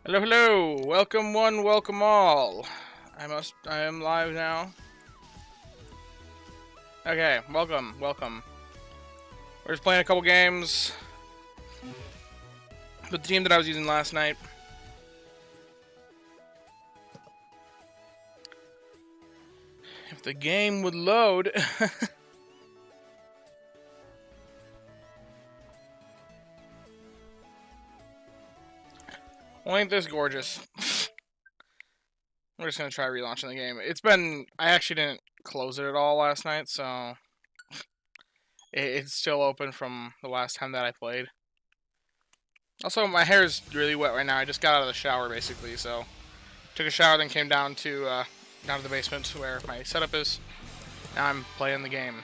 Hello, hello! Welcome one, welcome all. I am live now. Okay, welcome. We're just playing a couple games with the team that I was using last night. If the game would load. Well, ain't this gorgeous? We're just gonna try relaunching the game. I actually didn't close it at all last night, so it's still open from the last time that I played. Also, my hair is really wet right now. I just got out of the shower, basically, so took a shower, then came down to the basement where my setup is. Now I'm playing the game.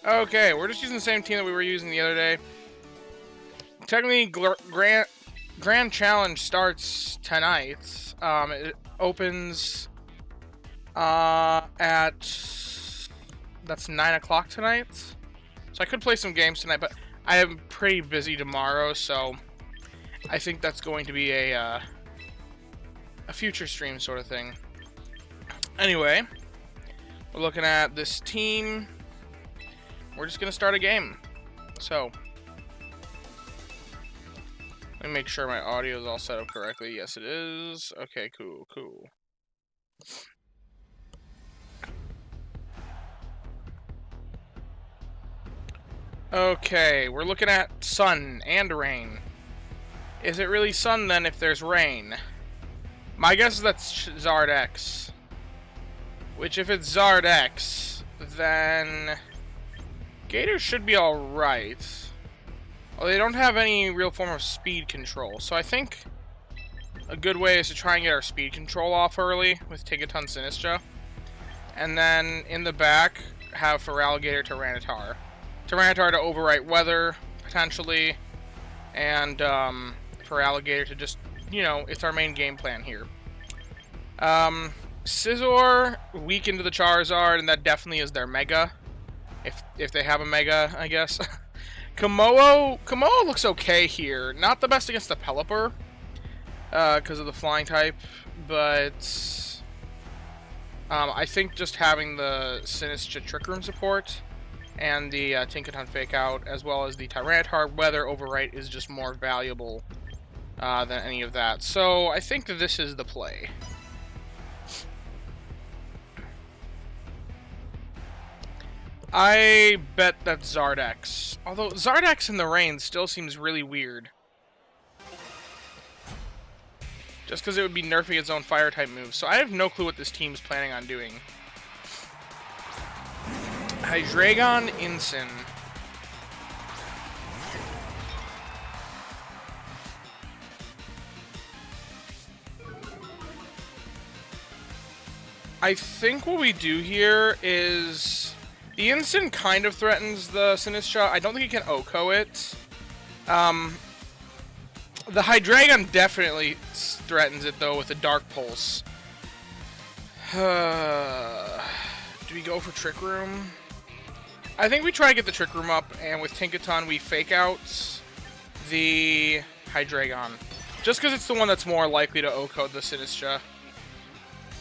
Okay, we're just using the same team that we were using the other day. Technically, Grand Challenge starts tonight. It opens at... That's 9 o'clock tonight. So I could play some games tonight, but I am pretty busy tomorrow, so I think that's going to be a future stream sort of thing. Anyway, we're looking at this team. We're just going to start a game. So, let me make sure my audio is all set up correctly. Yes, it is. Okay, cool. Okay, we're looking at sun and rain. Is it really sun then if there's rain? My guess is that's Zard X. Which, if it's Zard X, then Gator should be alright. Well, they don't have any real form of speed control, so I think a good way is to try and get our speed control off early with Tinkaton Sinistra. And then in the back, have Feraligatr Tyranitar. Tyranitar to overwrite weather, potentially, and Feraligatr to just, it's our main game plan here. Scizor weak into the Charizard, and that definitely is their Mega. If they have a Mega, I guess. Komodo looks okay here. Not the best against the Pelipper, because of the flying type, but I think just having the Sinistra Trick Room support and the Tinkaton Fake Out, as well as the Tyranitar Weather Overwrite, is just more valuable than any of that. So I think that this is the play. I bet that's Zard X. Although Zard X in the rain still seems really weird. Just because it would be nerfing its own fire-type moves. So I have no clue what this team's planning on doing. Hydreigon Incin. I think what we do here is... The Incin kind of threatens the Sinistra. I don't think he can OHKO it. The Hydreigon definitely threatens it, though, with a Dark Pulse. Do we go for Trick Room? I think we try to get the Trick Room up, and with Tinkaton we fake out the Hydreigon. Just because it's the one that's more likely to OHKO the Sinistra.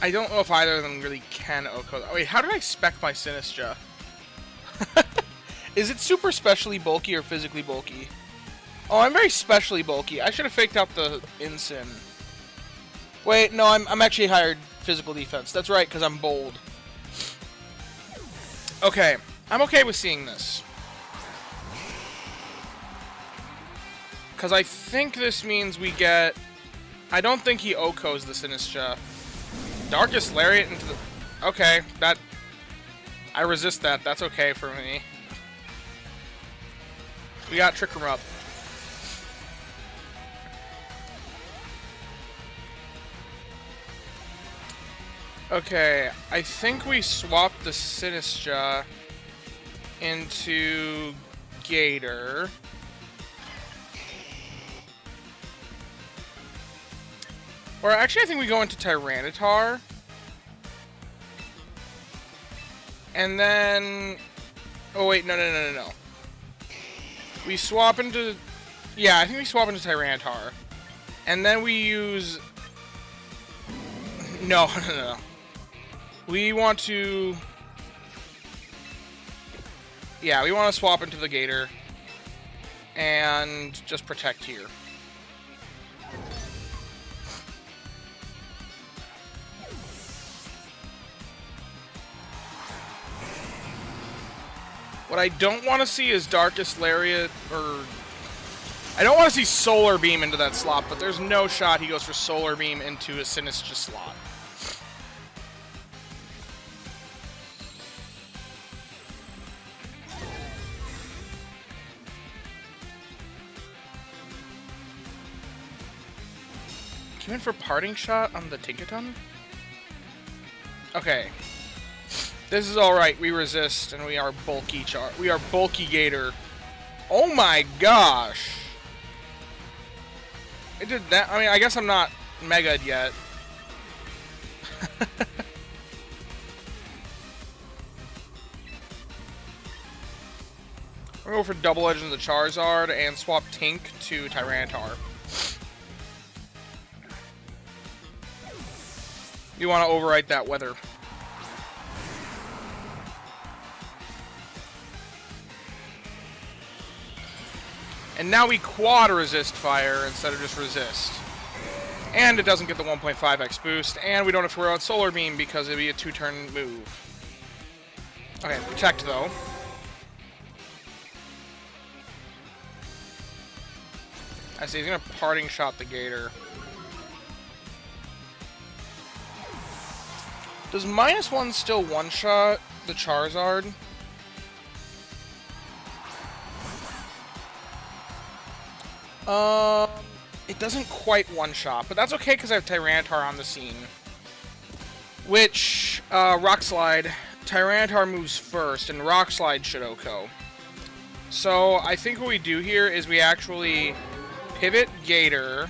I don't know if either of them really can OHKO. Oh, wait, how did I spec my Sinistra? Is it super specially bulky or physically bulky? Oh, I'm very specially bulky. I should have faked out the Incin. Wait, no, I'm actually higher physical defense. That's right, because I'm bold. Okay, I'm okay with seeing this. Because I think this means we get... I don't think he OHKOs the Sinistra. Darkest Lariat into the... Okay, that... I resist that. That's okay for me. We got Trick Room up. Okay, I think we swapped the Sinistra into Gator. Or actually, I think we go into Tyranitar. And then... Oh, wait, no. We swap into... Yeah, I think we swap into Tyranitar. And then we use... No, no. We want to... Yeah, we want to swap into the Gator. And just protect here. What I don't want to see is Darkest Lariat, or... I don't want to see Solar Beam into that slot, but there's no shot he goes for Solar Beam into a Sinistcha slot. He went for Parting Shot on the Tinkaton? Okay. This is alright, we resist, and we are bulky we are bulky Gator. Oh my gosh! It did that. I mean, I guess I'm not Mega'd yet. We're going to go for Double Edge into the Charizard and swap Tink to Tyranitar. You want to overwrite that weather. And now we quad resist fire instead of just resist. And it doesn't get the 1.5x boost, and we don't have to worry about Solar Beam because it'd be a 2-turn move. Okay, protect though. I see, he's gonna Parting Shot the Gator. Does -1 still one-shot the Charizard? It doesn't quite one-shot, but that's okay because I have Tyranitar on the scene. Which, Rock Slide, Tyranitar moves first, and Rock Slide should OHKO. So, I think what we do here is we actually pivot Gator.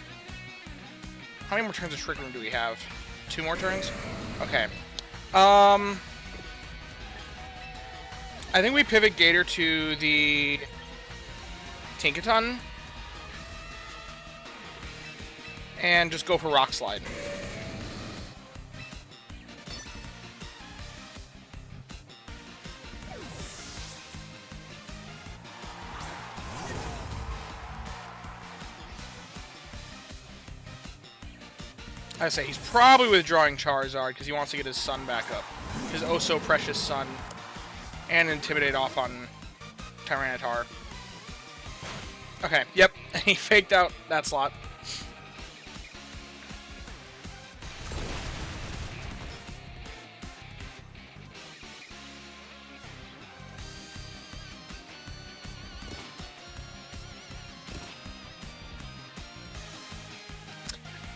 How many more turns of Trick Room do we have? 2 more turns? Okay. I think we pivot Gator to the Tinkaton. And just go for Rock Slide. I say he's probably withdrawing Charizard because he wants to get his Sun back up. His oh so precious Sun. And Intimidate off on Tyranitar. Okay, yep. He faked out that slot.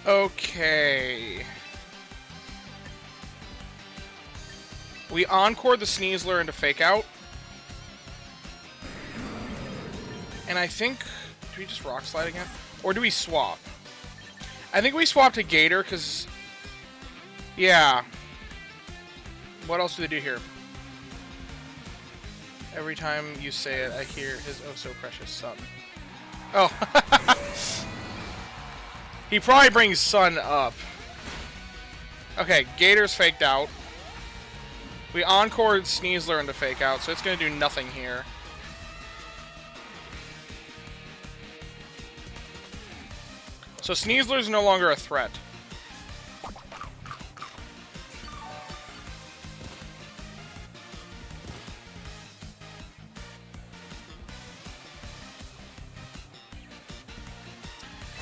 Okay. We Encore the Sneasler into Fake Out. And I think... Do we just Rock Slide again? Or do we swap? I think we swap to Gator, because... Yeah. What else do they do here? Every time you say it, I hear his oh so precious Sun. Oh. He probably brings Sun up. Okay, Gator's faked out. We Encored Sneasler into Fake Out, so it's going to do nothing here. So Sneasler's no longer a threat.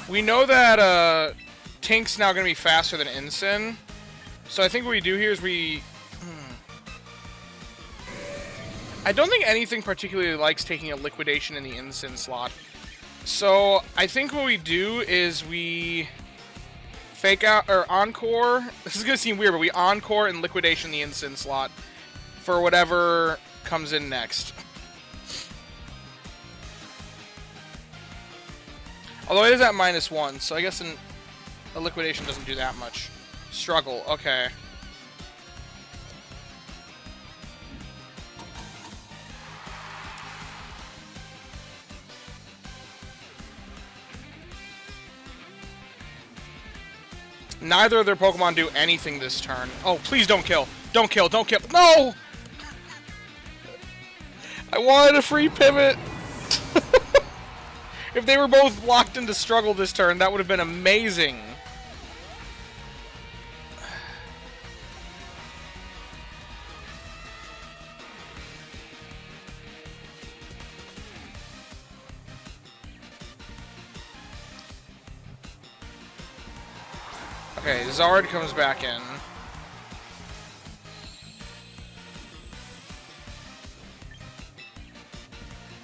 We know that Tink's now going to be faster than Incin. So I think what we do here is we... I don't think anything particularly likes taking a Liquidation in the Incin slot. So I think what we do is we Fake Out, or Encore. This is going to seem weird, but we Encore and Liquidation the Incin slot for whatever comes in next. Although it is at -1, so I guess a Liquidation doesn't do that much. Struggle, okay. Neither of their Pokemon do anything this turn. Oh, please don't kill. Don't kill. Don't kill. No! I wanted a free pivot. If they were both locked into struggle this turn, that would have been amazing. Okay, Zard comes back in.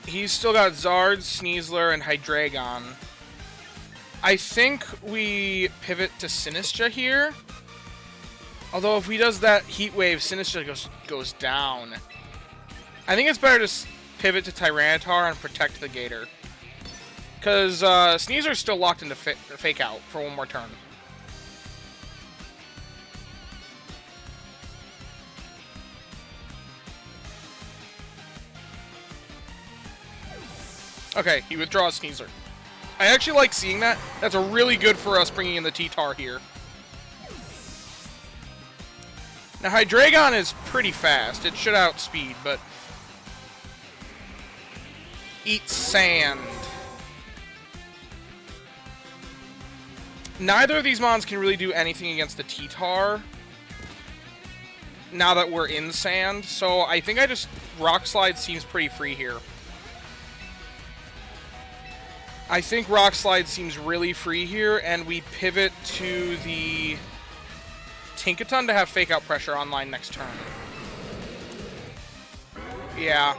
He's still got Zard, Sneasler, and Hydreigon. I think we pivot to Sinistcha here. Although if he does that Heat Wave, Sinistcha goes down. I think it's better to pivot to Tyranitar and protect the Gator. Because Sneaser's still locked into Fake Out for one more turn. Okay, he withdraws Sneasler. I actually like seeing that. That's a really good for us bringing in the T-Tar here. Now, Hydreigon is pretty fast. It should outspeed, but... Eat sand. Neither of these mons can really do anything against the T-Tar now that we're in sand, so I think Rock Slide seems pretty free here. I think Rock Slide seems really free here, and we pivot to the Tinkaton to have Fake Out pressure online next turn. Yeah.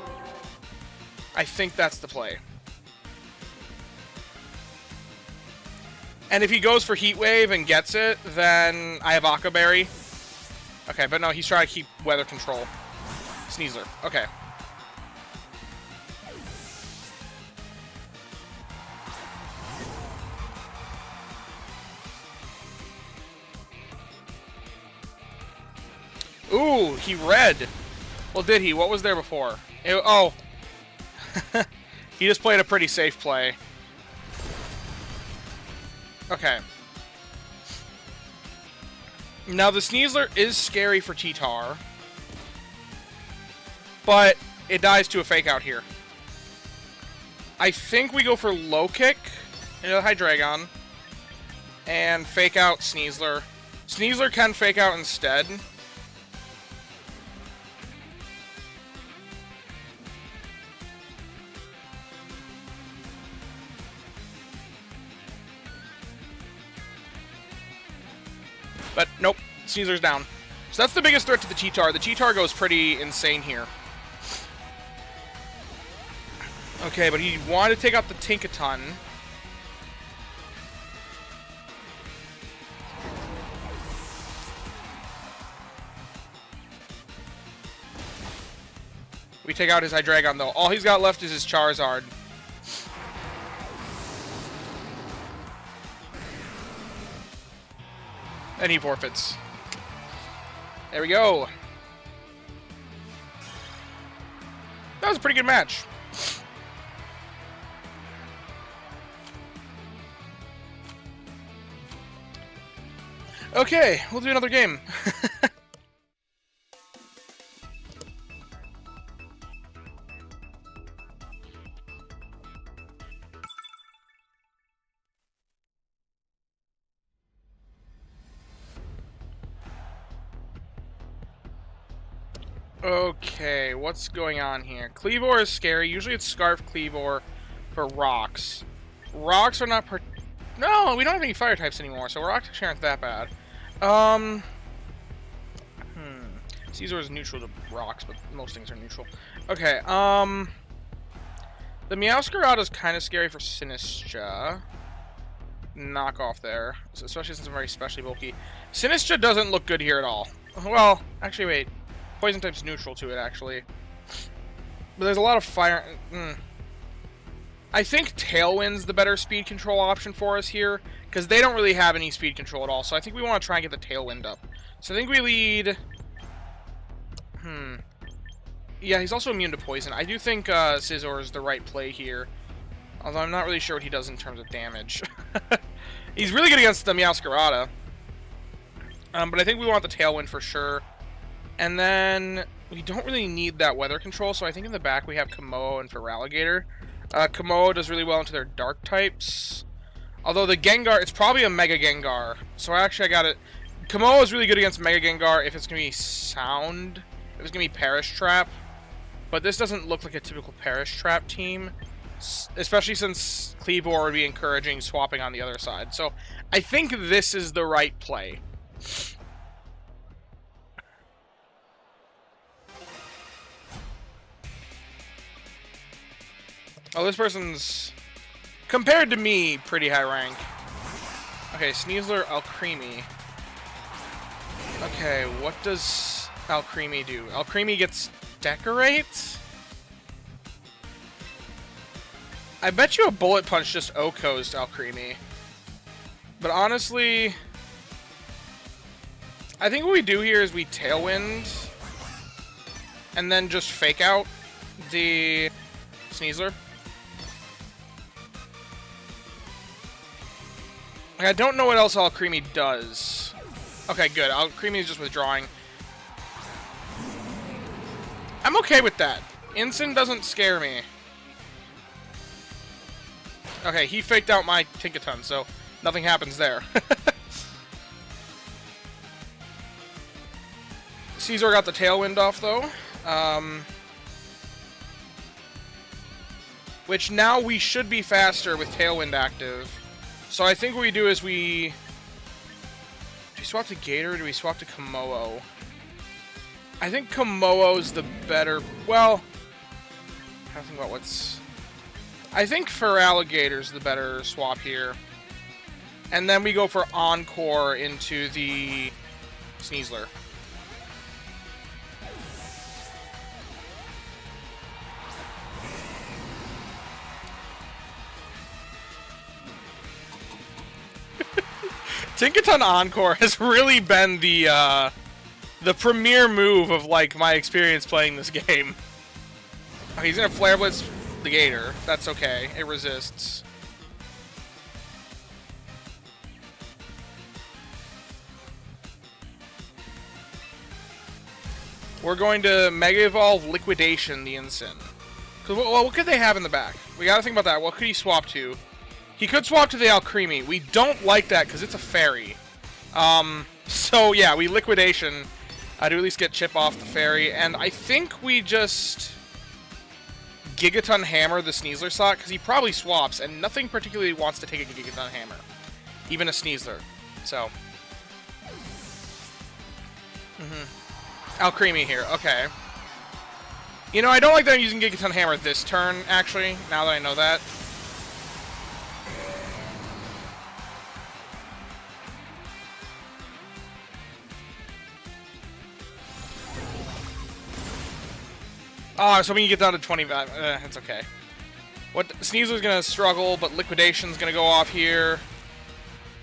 I think that's the play. And if he goes for Heat Wave and gets it, then I have Aqua Berry. Okay, but no, he's trying to keep Weather Control. Sneasler. Okay. Ooh, he read. Well, did he? What was there before? Oh. He just played a pretty safe play. Okay. Now, the Sneasler is scary for T-Tar. But it dies to a Fake Out here. I think we go for Low Kick into the Hydreigon. And Fake Out Sneasler. Sneasler can Fake Out instead. But nope, Sneasler's down. So that's the biggest threat to the T-Tar. The T-Tar goes pretty insane here. Okay, but he wanted to take out the Tinkaton. We take out his Hydreigon, though. All he's got left is his Charizard. And he forfeits. There we go. That was a pretty good match. Okay, we'll do another game. Okay, what's going on here? Kleavor is scary. Usually it's Scarf Kleavor for rocks. Rocks are not No, we don't have any fire types anymore, so rocks actually aren't that bad. Caesar is neutral to rocks, but most things are neutral. Okay, the Meowscarada is kind of scary for Sinistcha. Knock off there, especially since I'm very specially bulky. Sinistcha doesn't look good here at all. Well, actually, wait. Poison type's neutral to it, actually. But there's a lot of fire... I think Tailwind's the better speed control option for us here, because they don't really have any speed control at all, so I think we want to try and get the Tailwind up. So I think we lead... Yeah, he's also immune to poison. I do think Scizor is the right play here, although I'm not really sure what he does in terms of damage. He's really good against the Meowscarada. But I think we want the Tailwind for sure. And then we don't really need that weather control, so I think in the back we have Kommo-o and Feraligatr. Kommo-o does really well into their dark types. Although the Gengar, it's probably a Mega Gengar. So actually I got it. Kommo-o is really good against Mega Gengar if it's going to be Sound. If it's going to be Perish Trap. But this doesn't look like a typical Perish Trap team. Especially since Kleavor would be encouraging swapping on the other side. So I think this is the right play. Oh, this person's, compared to me, pretty high rank. Okay, Sneasler, Alcremie. Okay, what does Alcremie do? Alcremie gets Decorate? I bet you a Bullet Punch just OHKOs Alcremie. But honestly, I think what we do here is we Tailwind, and then just fake out the Sneasler. Like, I don't know what else Alcremie does. Okay, good. Alcremie is just withdrawing. I'm okay with that. Incin doesn't scare me. Okay, he faked out my Tinkaton, so nothing happens there. Scizor got the Tailwind off, though. Which now we should be faster with Tailwind active. So I think what we do is we... Do we swap to Gator or do we swap to Kommo-o? I think Kommo-o's the better... Well... I'm trying to think about what's... I think Feraligatr's the better swap here. And then we go for Encore into the Sneasler. Tinkaton Encore has really been the premier move of, like, my experience playing this game. Oh, he's gonna Flare Blitz the Gator. That's okay. It resists. We're going to Mega Evolve Liquidation the Incin. Well, what could they have in the back? We gotta think about that. What could he swap to? He could swap to the Alcremie. We don't like that because it's a fairy. So yeah, we Liquidation to at least get Chip off the fairy. And I think we just Gigaton Hammer the Sneasler slot because he probably swaps and nothing particularly wants to take a Gigaton Hammer. Even a Sneasler. So. Alcremie here. Okay. You know, I don't like that I'm using Gigaton Hammer this turn, actually, now that I know that. Oh, so when you get down to 25, it's okay. Sneasler's gonna struggle, but Liquidation's gonna go off here.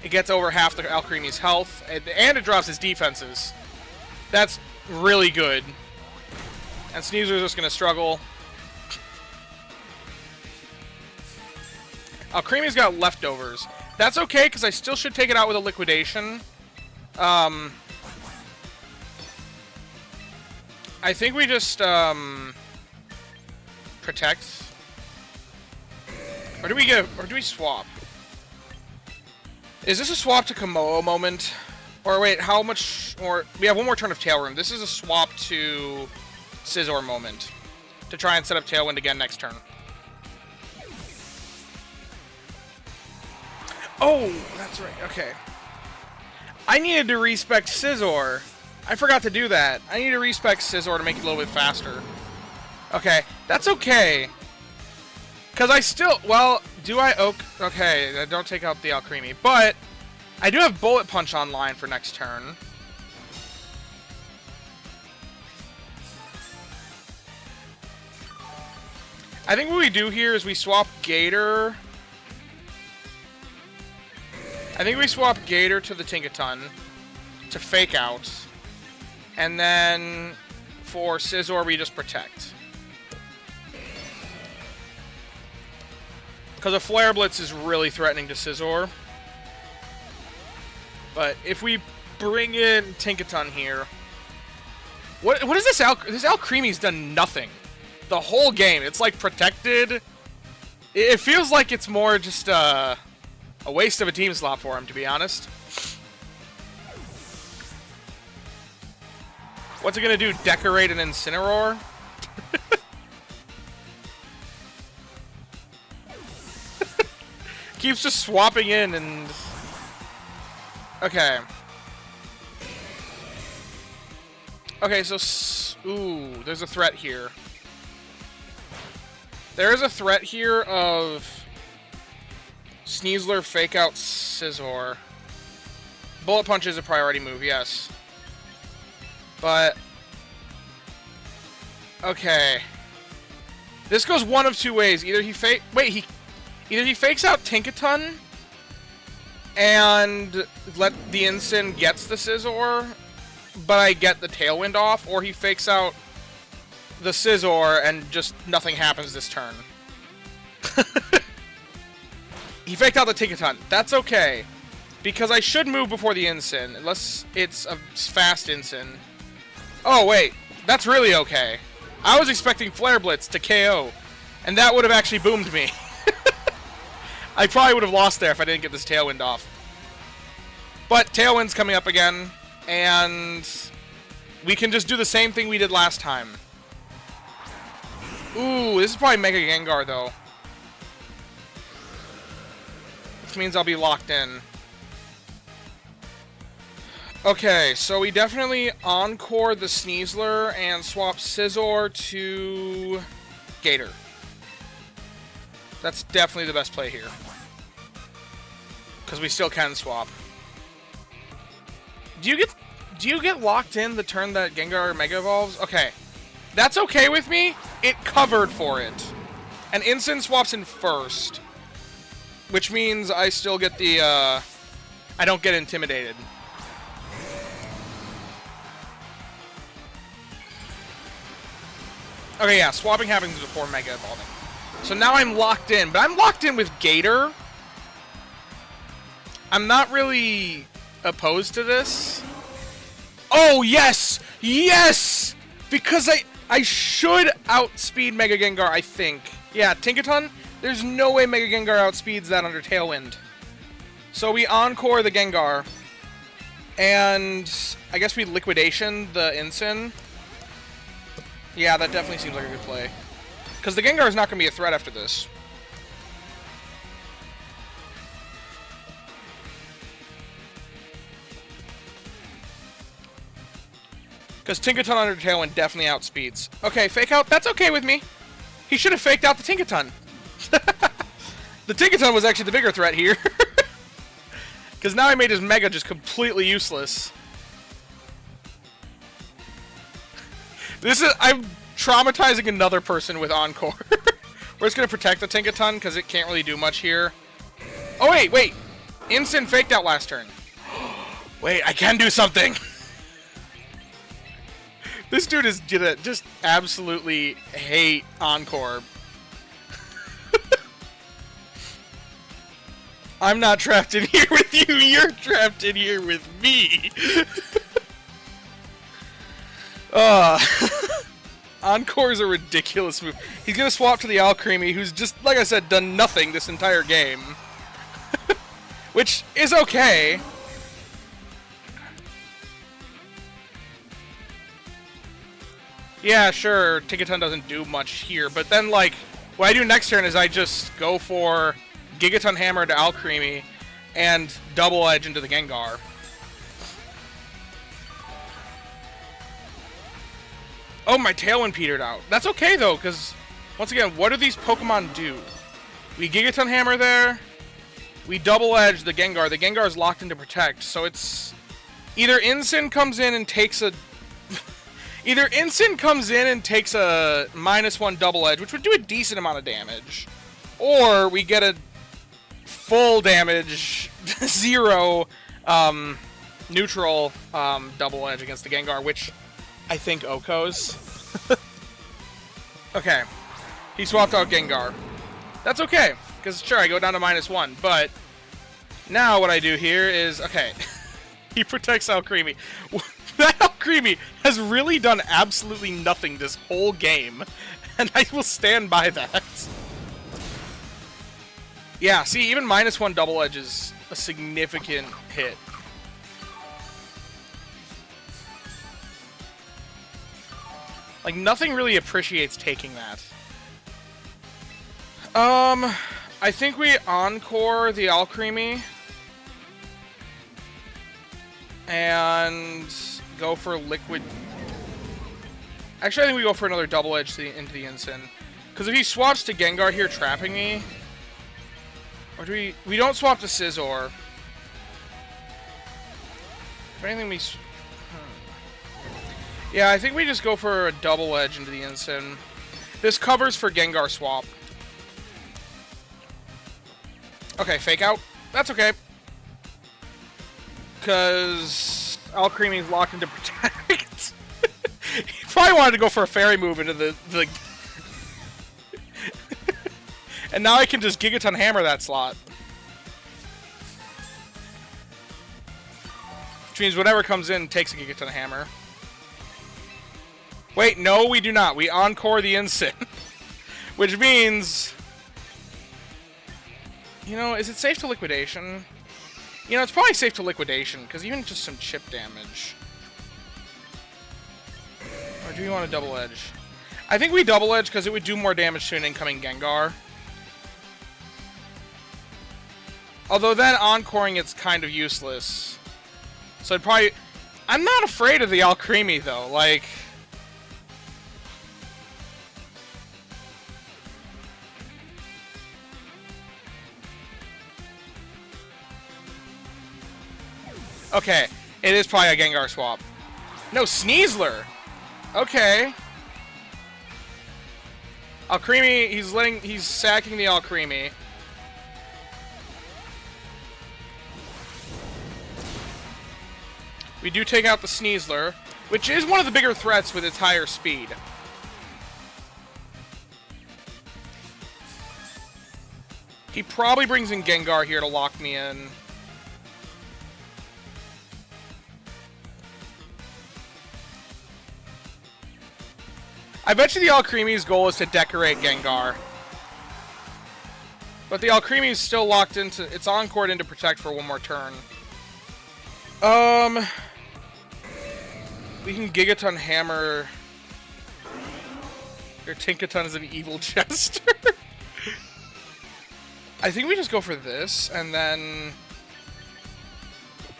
It gets over half the Alcremie's health, and it drops his defenses. That's really good. And Sneasler's just gonna struggle. Alcremie's got leftovers. That's okay, because I still should take it out with a Liquidation. I think we just, protect. Or do we swap? Is this a swap to Kommo-o moment? Or wait, how much more? We have one more turn of Tail Room. This is a swap to Scizor moment. To try and set up Tailwind again next turn. Oh, that's right. Okay. I needed to respec Scizor. I forgot to do that. I need to respec Scizor to make it a little bit faster. Okay, that's okay. Because I still... Well, do I... Okay, I don't take out the Alcremie. But I do have Bullet Punch online for next turn. I think what we do here is we swap Gator... I think we swap Gator to the Tinkaton to fake out. And then for Scizor, we just protect. Because a Flare Blitz is really threatening to Scizor. But if we bring in Tinkaton here. What is this This Alcreme's done nothing. The whole game. It's like protected. It feels like it's more just a waste of a team slot for him, to be honest. What's it gonna do? Decorate an Incineroar? Keeps just swapping in and... Okay. Okay, so... Ooh, there's a threat here. There is a threat here of... Sneasler fake out Scizor. Bullet Punch is a priority move, yes. But... Okay. This goes one of two ways. Either he fake... Wait, Either he fakes out Tinkaton and let the Incin gets the Scizor, but I get the Tailwind off, or he fakes out the Scizor and just nothing happens this turn. He faked out the Tinkaton. That's okay, because I should move before the Incin, unless it's a fast Incin. Oh, wait. That's really okay. I was expecting Flare Blitz to KO, and that would have actually boomed me. I probably would have lost there if I didn't get this Tailwind off. But Tailwind's coming up again, and we can just do the same thing we did last time. Ooh, this is probably Mega Gengar, though. Which means I'll be locked in. Okay, so we definitely Encore the Sneasler and swap Scizor to Gator. That's definitely the best play here. Because we still can swap. Do you get locked in the turn that Gengar Mega Evolves? Okay. That's okay with me. It covered for it. And Incin swaps in first. Which means I still get the, I don't get intimidated. Okay, yeah, swapping happens before Mega Evolving. So now I'm locked in, but I'm locked in with Gator. I'm not really opposed to this. Oh, yes! Yes! Because I should outspeed Mega Gengar, I think. Yeah, Tinkaton, there's no way Mega Gengar outspeeds that under Tailwind. So we Encore the Gengar. And I guess we Liquidation the Incin. Yeah, that definitely seems like a good play. Because the Gengar is not going to be a threat after this. Because Tinkaton under Tailwind definitely outspeeds. Okay, fake out. That's okay with me. He should have faked out the Tinkaton. The Tinkaton was actually the bigger threat here. Because now I made his Mega just completely useless. I'm traumatizing another person with Encore. We're just going to protect the Tinkaton because it can't really do much here. Oh, wait. Incin faked out last turn. Wait, I can do something. This dude is gonna just absolutely hate Encore. I'm not trapped in here with you. You're trapped in here with me. Encore's a ridiculous move. He's gonna swap to the Alcremie, who's just, like I said, done nothing this entire game. Which is okay. Yeah, sure, Tinkaton doesn't do much here, but then, like, what I do next turn is I just go for Gigaton Hammer to Alcremie and Double Edge into the Gengar. Oh, my Tailwind petered out. That's okay, though, because, once again, what do these Pokemon do? We Gigaton Hammer there, we Double Edge the Gengar. The Gengar is locked into Protect, so it's... Either Incin comes in and takes a... Either Incin comes in and takes a -1 Double Edge, which would do a decent amount of damage, or we get a full damage, 0 neutral Double Edge against the Gengar, which I think Oko's. Okay. He swapped out Gengar. That's okay, because sure, I go down to -1, but now what I do here is, okay. He protects Alcremie. That Alcremie has really done absolutely nothing this whole game, and I will stand by that. Yeah, see, even -1 double edge is a significant hit. Like, nothing really appreciates taking that. I think we encore the Alcremie. And go for liquid. Actually, I think we go for another double edge into the Ensign. Because if he swaps to Gengar here, trapping me. Or do we... We don't swap to Scizor. If anything, we... Yeah, I think we just go for a double edge into the Ensign. This covers for Gengar swap. Okay, fake out. That's okay. Because Alcremie's locked into protect. He probably wanted to go for a fairy move into the and now I can just Gigaton Hammer that slot. Which means whatever comes in takes a Gigaton Hammer. Wait, no, we do not. We encore the Ensign. Which means... You know, is it safe to Liquidation? You know, it's probably safe to Liquidation, because even just some chip damage. Or do we want to double edge? I think we double edge because it would do more damage to an incoming Gengar. Although then encoring it's kind of useless. So I'd probably... I'm not afraid of the Alcremie, though. Like... Okay, it is probably a Gengar swap. No, Sneasler! Okay. Alcremie, he's sacking the Alcremie. We do take out the Sneasler, which is one of the bigger threats with its higher speed. He probably brings in Gengar here to lock me in. I bet you the Alcremie's goal is to decorate Gengar. But the Alcremie's still locked into... It's encored into Protect for one more turn. We can Gigaton Hammer... Your Tinkaton is an evil Jester. I think we just go for this, and then...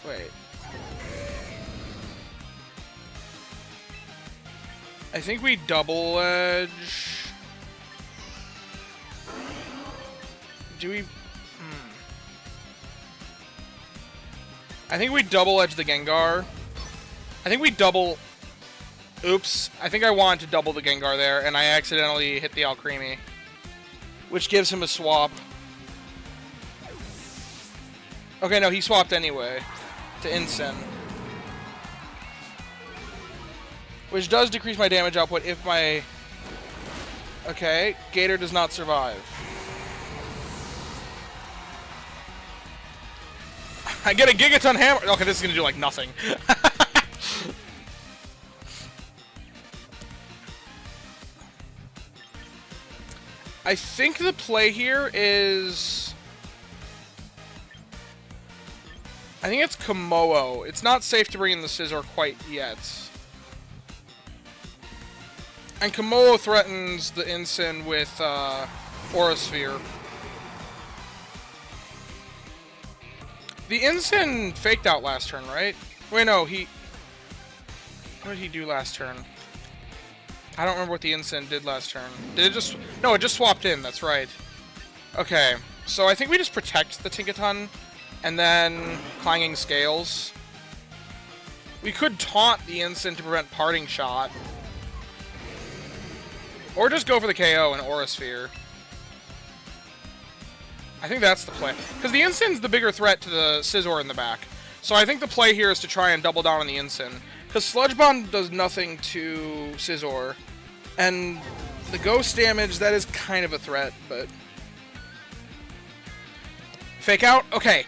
Wait. I think we double edge... Do we... I think we double edge the Gengar. I think we double... Oops. I think I wanted to double the Gengar there, and I accidentally hit the Alcremie. Which gives him a swap. Okay, no, he swapped anyway. To Ensign. Which does decrease my damage output if my... Okay, Gator does not survive. I get a Gigaton Hammer! Okay, this is gonna do, like, nothing. I think the play here is... I think it's Kommo-o. It's not safe to bring in the Scizor quite yet. And Kommo-o threatens the Ensign with Aura Sphere. The Ensign faked out last turn, right? Wait, no, he... What did he do last turn? I don't remember what the Ensign did last turn. Did it just... No, it just swapped in, that's right. Okay, so I think we just protect the Tinkaton, and then Clanging Scales. We could taunt the Ensign to prevent Parting Shot. Or just go for the KO and Aura Sphere. I think that's the play. Because the Ensign's the bigger threat to the Scizor in the back. So I think the play here is to try and double down on the Ensign. Because Sludge Bomb does nothing to Scizor. And the Ghost damage, that is kind of a threat, but... Fake out? Okay.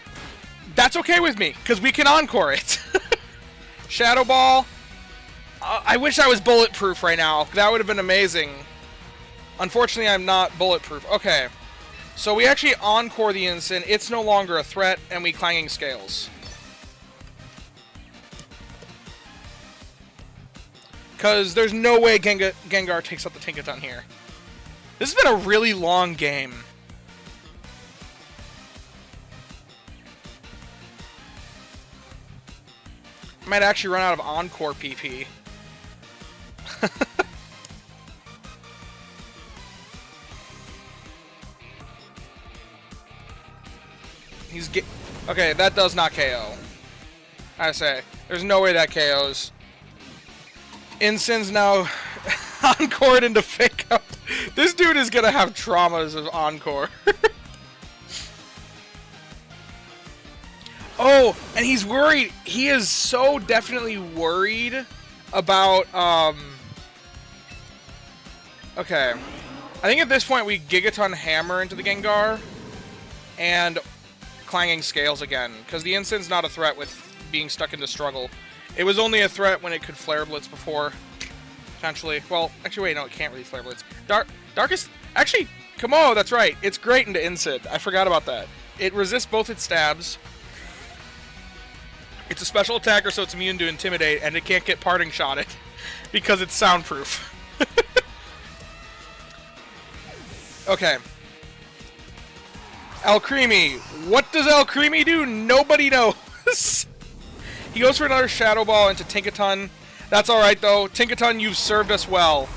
That's okay with me, because we can encore it. Shadow Ball. I wish I was bulletproof right now. That would have been amazing. Unfortunately, I'm not bulletproof. Okay. So we actually encore the Ensign. It's no longer a threat, and we Clanging Scales. Because there's no way Gengar takes out the Tinkaton here. This has been a really long game. I might actually run out of Encore PP. Okay, that does not KO. I say, there's no way that KOs. Ensign's now encored into Fake Out. This dude is gonna have traumas of Encore. Oh, and he's worried. He is so definitely worried about, okay. I think at this point we Gigaton Hammer into the Gengar and Clanging Scales again, because the Ensign's not a threat with being stuck into Struggle. It was only a threat when it could Flare Blitz before, potentially. Well, actually, wait, no, it can't really Flare Blitz. Darkest, actually, come on, that's right. It's great into Ensign. I forgot about that. It resists both its stabs. It's a special attacker, so it's immune to Intimidate, and it can't get Parting Shotted because it's soundproof. Okay. Alcremie. What does Alcremie do? Nobody knows. He goes for another Shadow Ball into Tinkaton. That's alright, though. Tinkaton, you've served us well.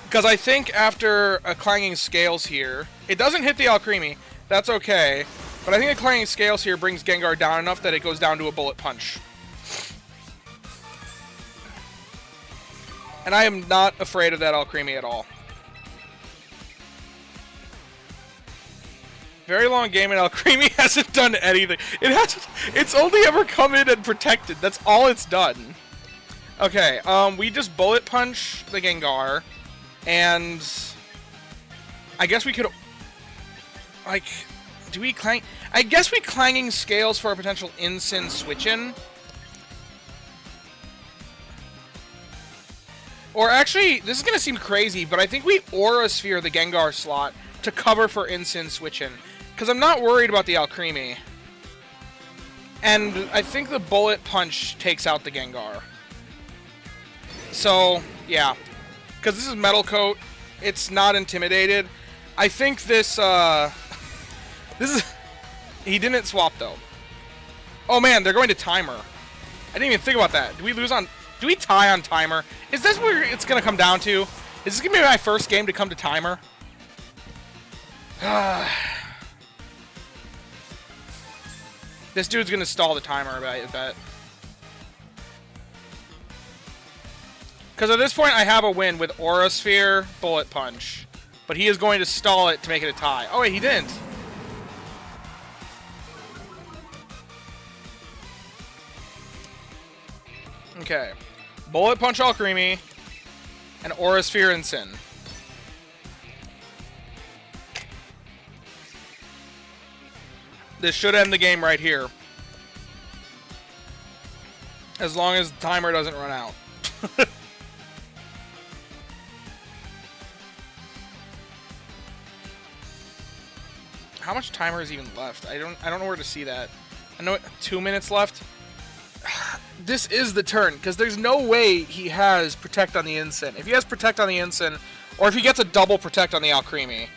Because I think after a Clanging Scales here, it doesn't hit the Alcremie. That's okay. But I think the Clanging Scales here brings Gengar down enough that it goes down to a Bullet Punch. And I am not afraid of that Alcremie at all. Very long game, and Alcremie hasn't done anything. It's only ever come in and protected. That's all it's done. Okay, we just Bullet Punch the Gengar, and I guess we could, like, do we Clang? I guess we Clanging Scales for a potential Ensign switch-in. Or actually, this is gonna seem crazy, but I think we Aura Sphere the Gengar slot to cover for Ensign switch-in. Because I'm not worried about the Alcremie. And I think the Bullet Punch takes out the Gengar. So, yeah. Because this is Metal Coat. It's not intimidated. I think this, this is... He didn't swap, though. Oh, man, they're going to Timer. I didn't even think about that. Do we lose on... Do we tie on Timer? Is this where it's going to come down to? Is this going to be my first game to come to Timer? This dude's gonna stall the timer, I bet. Because at this point, I have a win with Aura Sphere, Bullet Punch. But he is going to stall it to make it a tie. Oh, wait, he didn't. Okay. Bullet Punch Alcremie, and Aura Sphere Ensign. This should end the game right here. As long as the timer doesn't run out. How much timer is even left? I don't know where to see that. I know 2 minutes left. This is the turn, because there's no way he has Protect on the Ensign. If he has Protect on the Ensign, or if he gets a double Protect on the Alcremie.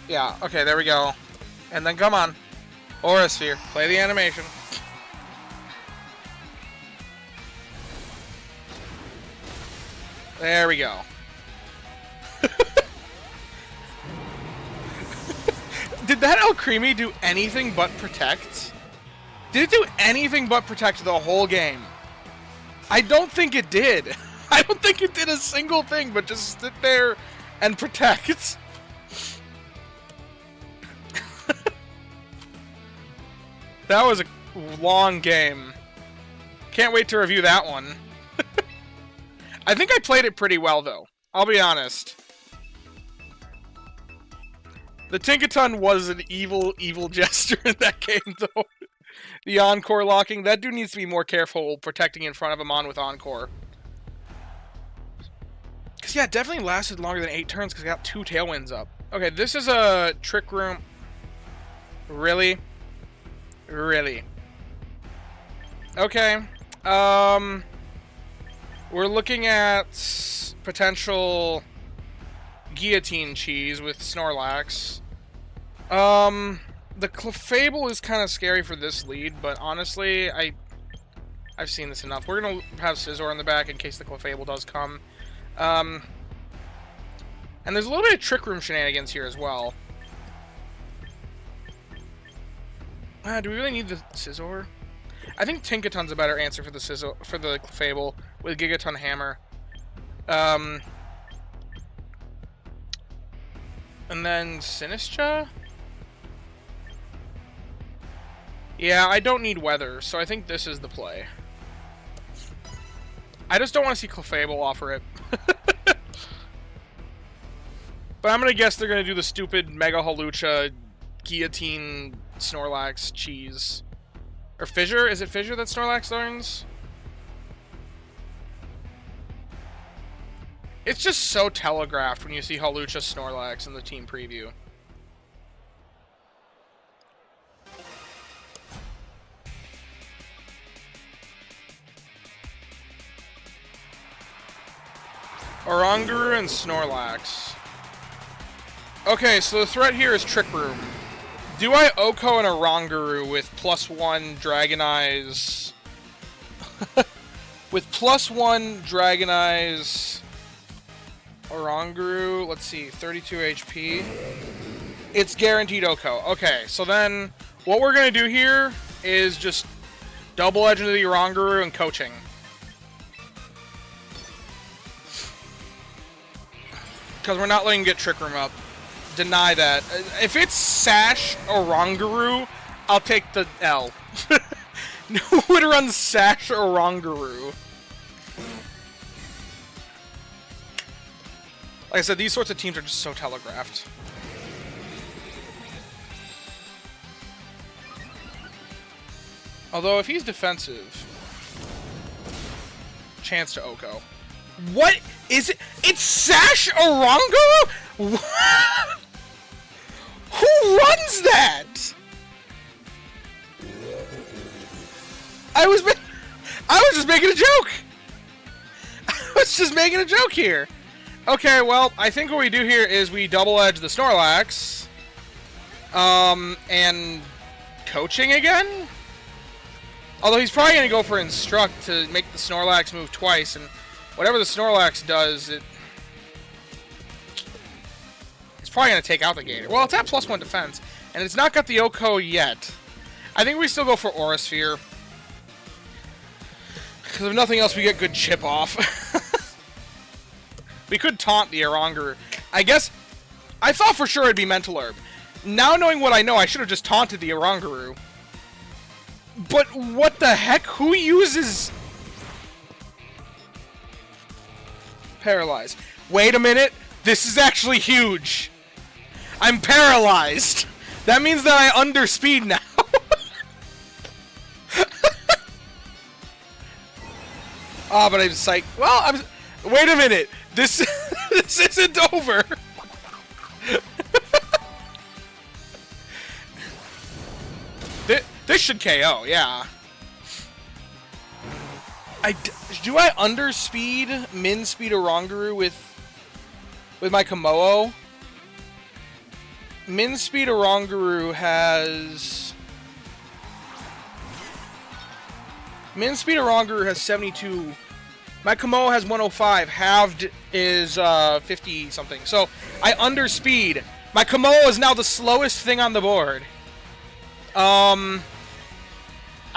Yeah, okay, there we go. And then come on. Aura Sphere. Play the animation. There we go. Did that Alcremie do anything but protect? Did it do anything but protect the whole game? I don't think it did. I don't think it did a single thing but just sit there and protect. That was a long game. Can't wait to review that one. I think I played it pretty well, though. I'll be honest. The Tinkaton was an evil, evil jester in that game, though. The Encore locking. That dude needs to be more careful protecting in front of him on with Encore. Because, yeah, it definitely lasted longer than 8 turns because I got 2 Tailwinds up. Okay, this is a Trick Room. Really? Really? Okay. We're looking at potential Guillotine Cheese with Snorlax. The Clefable is kind of scary for this lead, but honestly, I've seen this enough. We're gonna have Scizor in the back in case the Clefable does come. And there's a little bit of Trick Room shenanigans here as well. Do we really need the Scizor? I think Tinkaton's a better answer for the Clefable with Gigaton Hammer. And then Sinistcha? Yeah, I don't need Weather, so I think this is the play. I just don't want to see Clefable offer it. But I'm gonna guess they're gonna do the stupid Mega Hawlucha Guillotine Snorlax cheese. Or Fissure? Is it Fissure that Snorlax learns? It's just so telegraphed when you see Hawlucha Snorlax in the team preview. Oranguru and Snorlax. Okay, so the threat here is Trick Room. Do I Oko and Oranguru with +1 Dragonize... with +1 Dragonize... Oranguru, let's see, 32 HP. It's guaranteed Oko. Okay, so then what we're going to do here is just double edge into the Oranguru and coaching. Because we're not letting him get Trick Room up. Deny that. If it's Sash Oranguru, I'll take the L. Who would run Sash Oranguru? Like I said, these sorts of teams are just so telegraphed. Although, if he's defensive... Chance to Oko. What is it? It's Sash Oranguru? What? Who runs that? I was just making a joke. I was just making a joke here. Okay, well, I think what we do here is we double edge the Snorlax. And coaching again? Although he's probably going to go for Instruct to make the Snorlax move twice, and whatever the Snorlax does, it's probably going to take out the Gator. Well, it's at +1 defense, and it's not got the Oko yet. I think we still go for Aura Sphere. Because if nothing else, we get good chip off. We could taunt the Oranguru. I guess, I thought for sure it'd be Mental Herb. Now knowing what I know, I should have just taunted the Oranguru. But what the heck? Who uses... Paralyze. Wait a minute. This is actually huge. I'm paralyzed. That means that I underspeed now. But I'm psyched. Well, wait a minute. This isn't over. This should KO, yeah. Do I underspeed min speed Oranguru with my Komodo? Min speed Oranguru has 72. My Komodo has 105. Halved is 50 something. So I underspeed. My Komodo is now the slowest thing on the board. I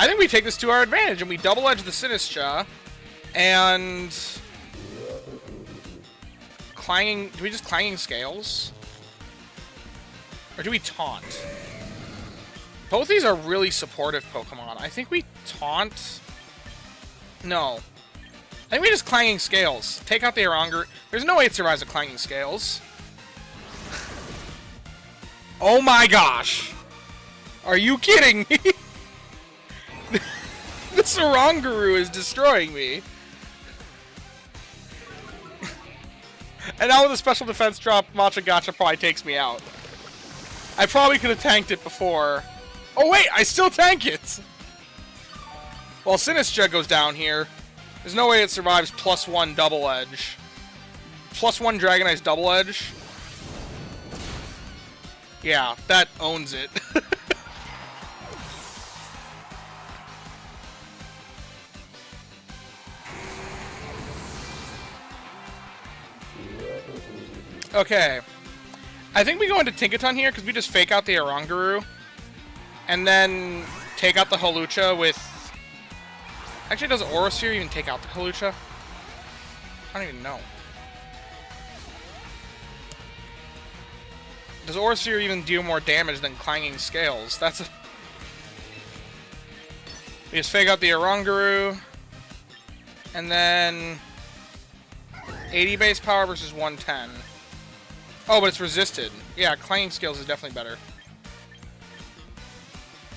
think we take this to our advantage and we double edge the Sinistcha and clanging. Do we just clanging Scales? Or do we taunt? Both these are really supportive Pokemon. I think we taunt. No. I think we just clanging Scales. Take out the Oranguru. There's no way it survives a clanging Scales. Oh my gosh. Are you kidding me? This Oranguru is destroying me. And now with a special defense drop, Machagacha probably takes me out. I probably could have tanked it before. Oh wait, I still tank it! Well, Sinistcha goes down here. There's no way it survives +1 double edge. +1 Dragonite's double edge. Yeah, that owns it. Okay. I think we go into Tinkaton here because we just fake out the Oranguru. And then take out the Hawlucha with... Actually, does Aurasphere even take out the Hawlucha? I don't even know. Does Aurasphere even do more damage than Clanging Scales? That's a... We just fake out the Oranguru. And then... 80 base power versus 110. Oh, but it's resisted. Yeah, Clanging Scales is definitely better.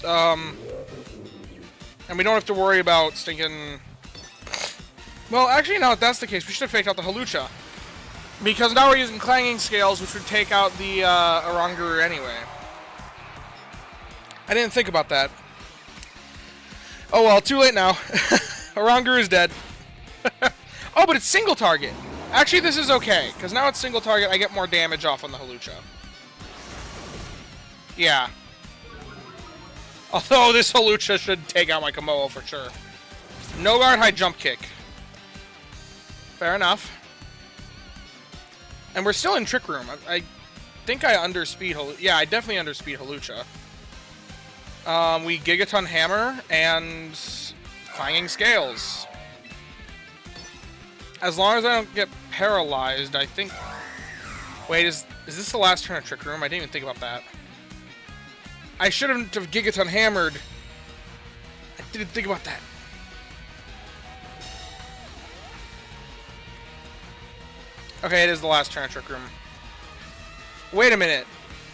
And we don't have to worry about stinking... Well, actually, no, if that's the case, we should have faked out the Hawlucha. Because now we're using Clanging Scales, which would take out the Oranguru anyway. I didn't think about that. Oh well, too late now. Oranguru is dead. Oh, but it's single target. Actually, this is okay, because now it's single target, I get more damage off on the Hawlucha. Yeah. Although this Hawlucha should take out my Kommo-o for sure. No guard, high jump kick. Fair enough. And we're still in Trick Room. I think I underspeed Hawlucha. Yeah, I definitely underspeed Hawlucha. We Gigaton Hammer and Clanging Scales. As long as I don't get paralyzed, I think... Wait, is this the last turn of Trick Room? I didn't even think about that. I shouldn't have Gigaton Hammered. I didn't think about that. Okay, it is the last turn of Trick Room. Wait a minute.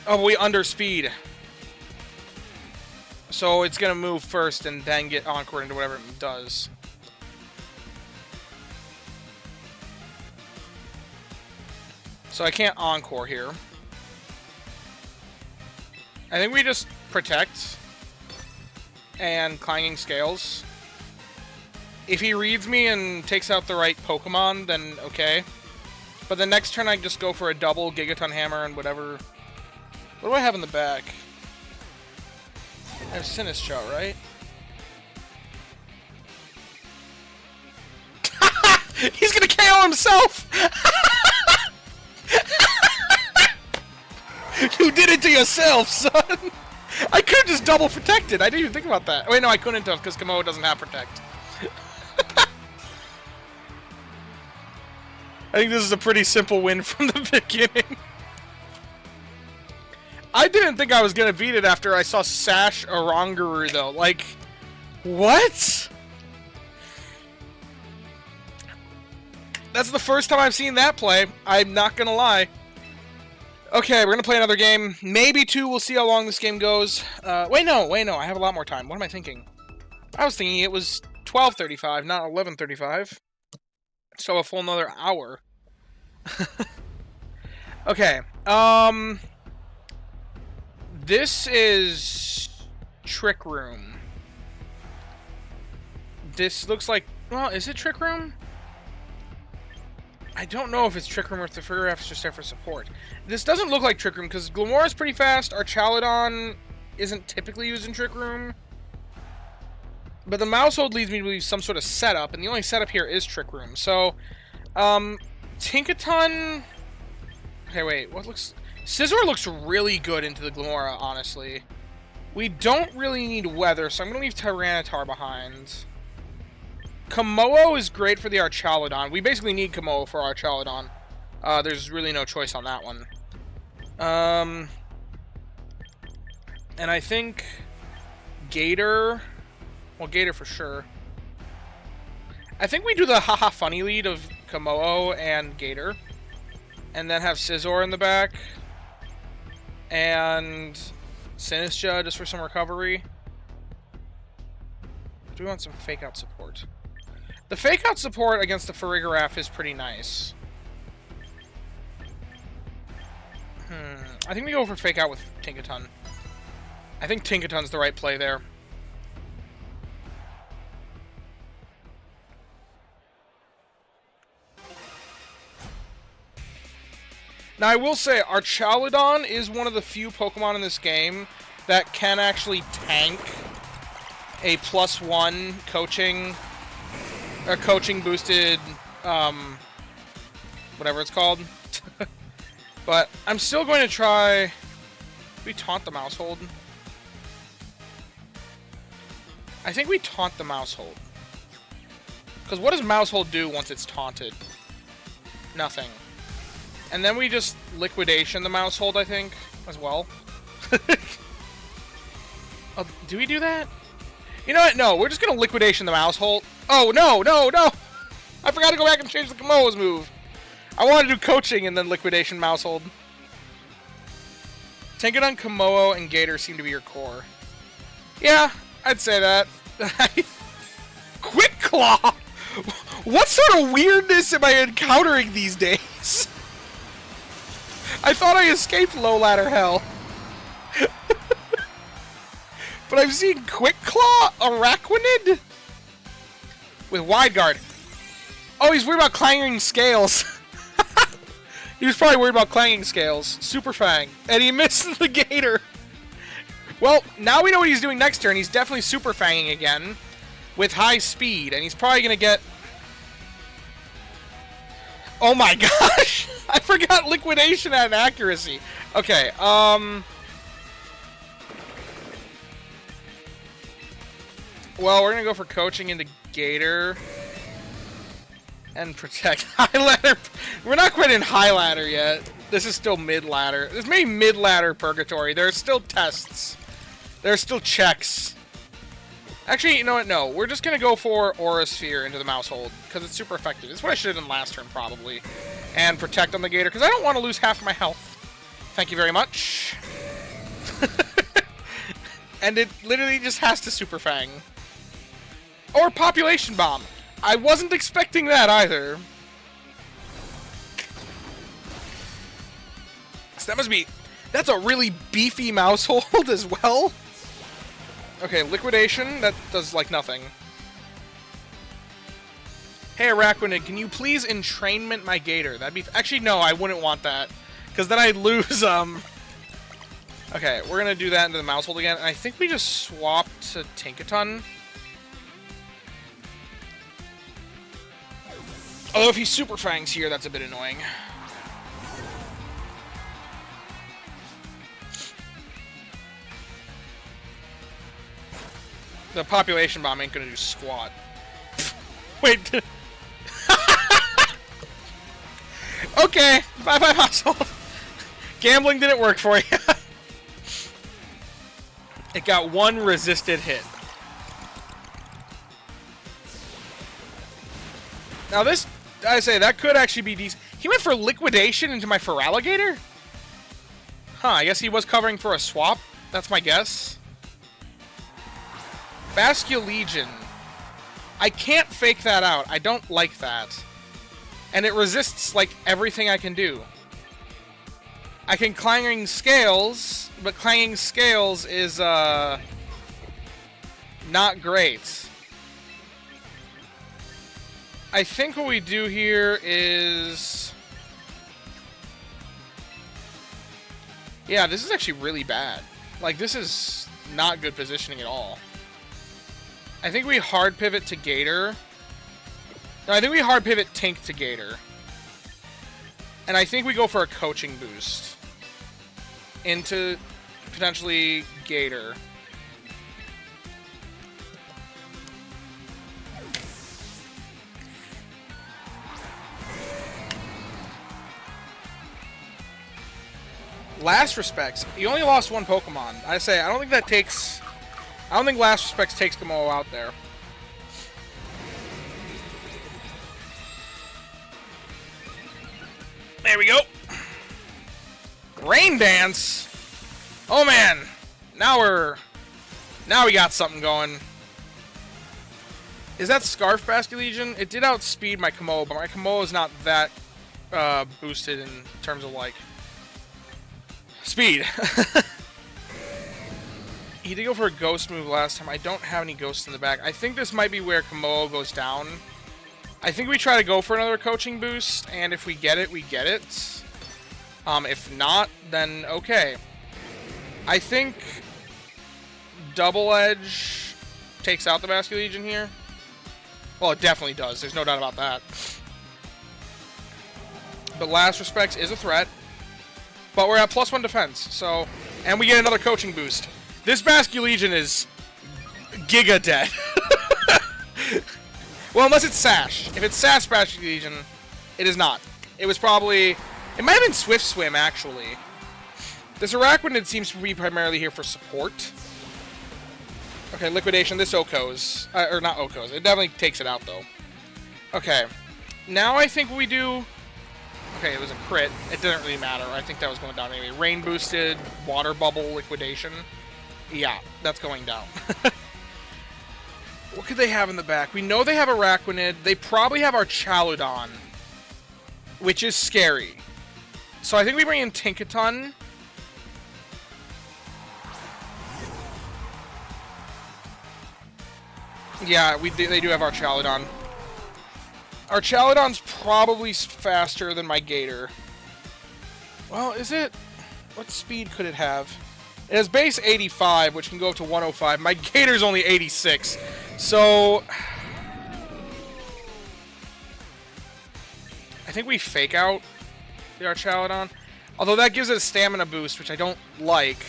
Oh, we underspeed. So it's gonna move first and then get Encore into whatever it does. So I can't Encore here. I think we just protect and Clanging Scales. If he reads me and takes out the right Pokemon, then okay. But the next turn I just go for a double Gigaton Hammer and whatever. What do I have in the back? I have Sinistcha, right? He's gonna KO himself! You did it to yourself, son! I could have just double protected. I didn't even think about that. Wait, no, I couldn't have because Kommo-o doesn't have protect. I think this is a pretty simple win from the beginning. I didn't think I was gonna beat it after I saw Sash Oranguru, though. Like, what? That's the first time I've seen that play. I'm not gonna lie. Okay, we're gonna play another game. Maybe two. We'll see how long this game goes. Wait, no. I have a lot more time. What am I thinking? I was thinking it was 12:35, not 11:35. So a full another hour. Okay. This is Trick Room. This looks like... Well, is it Trick Room? I don't know if it's Trick Room or if the Figure F's just there for support. This doesn't look like Trick Room because Glimmora pretty fast. Our Chaladon isn't typically used in Trick Room. But the Maushold leads me to believe some sort of setup, and the only setup here is Trick Room. So, Tinkaton... Okay, wait, what looks... Scizor looks really good into the Glimmora, honestly. We don't really need Weather, so I'm going to leave Tyranitar behind. Kommo-o is great for the Archaladon. We basically need Kommo-o for Archaladon. There's really no choice on that one. And I think... Gator... Well, Gator for sure. I think we do the haha funny lead of Kommo-o and Gator. And then have Scizor in the back. And Sinistcha just for some recovery. Do we want some fake out support? The fake out support against the Farigiraf is pretty nice. I think we go for fake out with Tinkaton. I think Tinkaton's the right play there. Now, I will say, Archaludon is one of the few Pokemon in this game that can actually tank a +1 coaching, or coaching boosted, whatever it's called. But I'm still going to try... We taunt the Maushold. I think we taunt the Maushold. Because what does Maushold do once it's taunted? Nothing. And then we just liquidation the Maushold, I think, as well. Oh, do we do that? You know what? No, we're just going to liquidation the Maushold. Oh, no, no, no! I forgot to go back and change the Komoa's move. I wanted to do coaching and then liquidation Maushold. Tinkaton, Komoa, and Gator seem to be your core. Yeah, I'd say that. Quick Claw! What sort of weirdness am I encountering these days? I thought I escaped low ladder hell. But I'm seeing Quick Claw, Araquanid with Wide Guard. Oh, he's worried about clanging scales. He was probably worried about clanging scales. Super Fang. And he missed the Gator. Well, now we know what he's doing next turn. He's definitely Super Fanging again with high speed. And he's probably going to get... Oh my gosh! I forgot liquidation and accuracy. Okay, well, we're gonna go for coaching into Gator. And protect. High ladder. We're not quite in high ladder yet. This is still mid ladder. This may be mid ladder purgatory. There are still tests. There are still checks. Actually, you know what? No. We're just going to go for Aura Sphere into the Maushold, because it's super effective. It's what I should have done last turn, probably. And protect on the Gator, because I don't want to lose half my health. Thank you very much. And it literally just has to Super Fang. Or Population Bomb. I wasn't expecting that either. So that must be... That's a really beefy Maushold as well. Okay, liquidation. That does, like, nothing. Hey, Araquanid, can you please entrainment my Gator? That'd be... Actually, no, I wouldn't want that. Because then I'd lose, Okay, we're gonna do that into the Maushold again. And I think we just swap to Tinkaton. Although if he Super Fangs here, that's a bit annoying. The Population Bomb ain't gonna do squat. Wait. Okay, bye-bye Maushold. Gambling didn't work for you. It got one resisted hit. Now this, I say, that could actually be decent. He went for liquidation into my Feraligatr? Huh, I guess he was covering for a swap. That's my guess. Basculegion. I can't fake that out. I don't like that. And it resists, like, everything I can do. I can Clanging Scales, but Clanging Scales is, not great. I think what we do here is... Yeah, this is actually really bad. Like, this is not good positioning at all. I think we hard pivot to Gator. No, I think we hard pivot Tink to Gator. And I think we go for a coaching boost into potentially Gator. Last Respects. You only lost one Pokemon. I say, I don't think that takes... I don't think Last Respects takes Komoa out there. There we go. Rain Dance. Oh man. Now we got something going. Is that Scarf Basculegion? It did outspeed my Komodo, but my Komodo is not that boosted in terms of, like, speed. He did go for a ghost move last time. I don't have any ghosts in the back. I think this might be where Komodo goes down. I think we try to go for another coaching boost, and if we get it, we get it. If not, then okay. I think Double Edge takes out the Basculegion here. Well, it definitely does. There's no doubt about that. But Last Respects is a threat. But we're at +1 defense, so... And we get another coaching boost. This Basculegion is giga dead. Well, unless it's Sash. If it's Sash Basculegion, it is not. It was probably... It might have been Swift Swim, actually. This Araquanid seems to be primarily here for support. Okay, Liquidation. This Oko's. Or not Oko's. It definitely takes it out, though. Okay. Now I think we do... Okay, it was a crit. It didn't really matter. I think that was going down anyway. Rain boosted, Water Bubble, Liquidation. Yeah, that's going down. What could they have in the back? We know they have Araquanid. They probably have our Chaludon, which is scary. So I think we bring in Tinkaton. Yeah, they do have our Chaludon. Our Chaludon's probably faster than my Gator. Well, is it? What speed could it have? It has base 85, which can go up to 105. My Gator's only 86. So... I think we fake out the Archaludon. Although that gives it a stamina boost, which I don't like.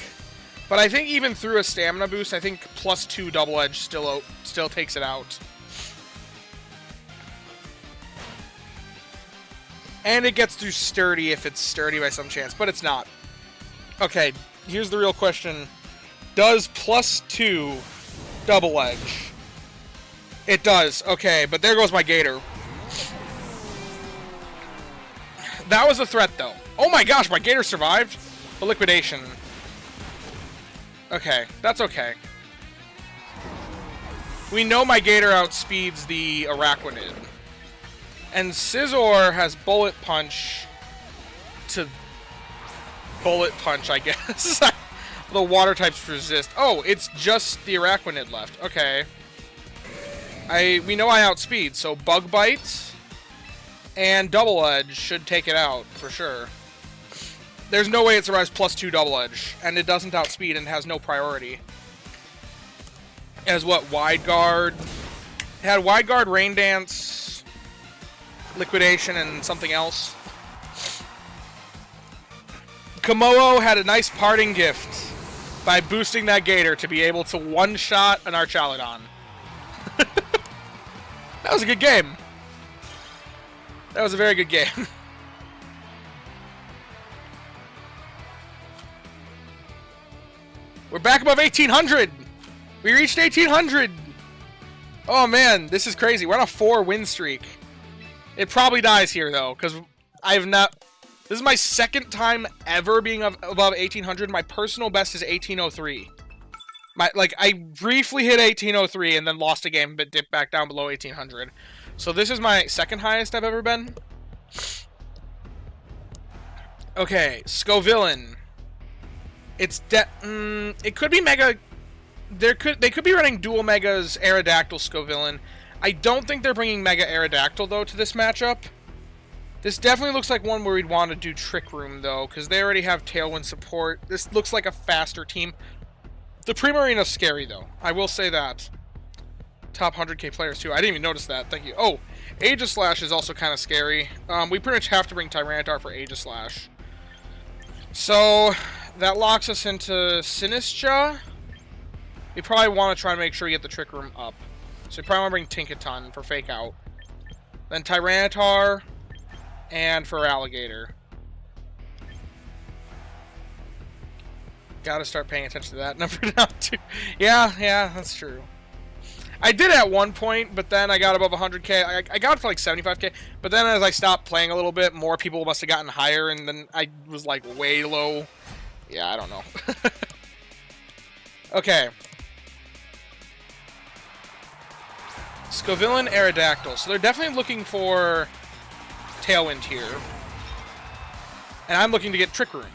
But I think even through a stamina boost, I think +2 Double Edge still takes it out. And it gets through Sturdy if it's Sturdy by some chance, but it's not. Okay, here's the real question. Does +2 Double Edge? It does. Okay, but there goes my Gator. That was a threat, though. Oh my gosh, my Gator survived the Liquidation. Okay, that's okay. We know my Gator outspeeds the Araquanid. And Scizor has Bullet Punch to Bullet Punch, I guess. The water types resist. Oh, it's just the Araquanid left. Okay. We know I outspeed, so Bug Bite and Double Edge should take it out, for sure. There's no way it survives +2 Double Edge, and it doesn't outspeed and has no priority. It has what? Wide Guard. It had Wide Guard, Rain Dance, Liquidation, and something else. Komodo had a nice parting gift by boosting that Gator to be able to one-shot an Archaludon. That was a good game. That was a very good game. We're back above 1,800! We reached 1,800! Oh man, this is crazy. We're on a 4-win streak. It probably dies here, though, because I have not... This is my second time ever being above 1,800. My personal best is 1,803. I briefly hit 1,803 and then lost a game, but dipped back down below 1,800. So this is my second highest I've ever been. Okay, Scovillain. It's it could be Mega. They could be running dual Megas Aerodactyl Scovillain. I don't think they're bringing Mega Aerodactyl though to this matchup. This definitely looks like one where we'd want to do Trick Room though, because they already have Tailwind support. This looks like a faster team. The Primarina's scary though. I will say that. Top 100k players too. I didn't even notice that. Thank you. Oh, Aegislash is also kind of scary. We pretty much have to bring Tyranitar for Aegislash. So that locks us into Sinistcha. We probably want to try and make sure we get the Trick Room up. So we probably want to bring Tinkaton for Fake Out. Then Tyranitar. And for Alligator. Gotta start paying attention to that number now too. Yeah, that's true. I did at one point, but then I got above 100k. I got to like 75k, but then as I stopped playing a little bit, more people must have gotten higher, and then I was like way low. Yeah, I don't know. Okay. Scovillain, Aerodactyl. So they're definitely looking for Tailwind here. And I'm looking to get Trick Room.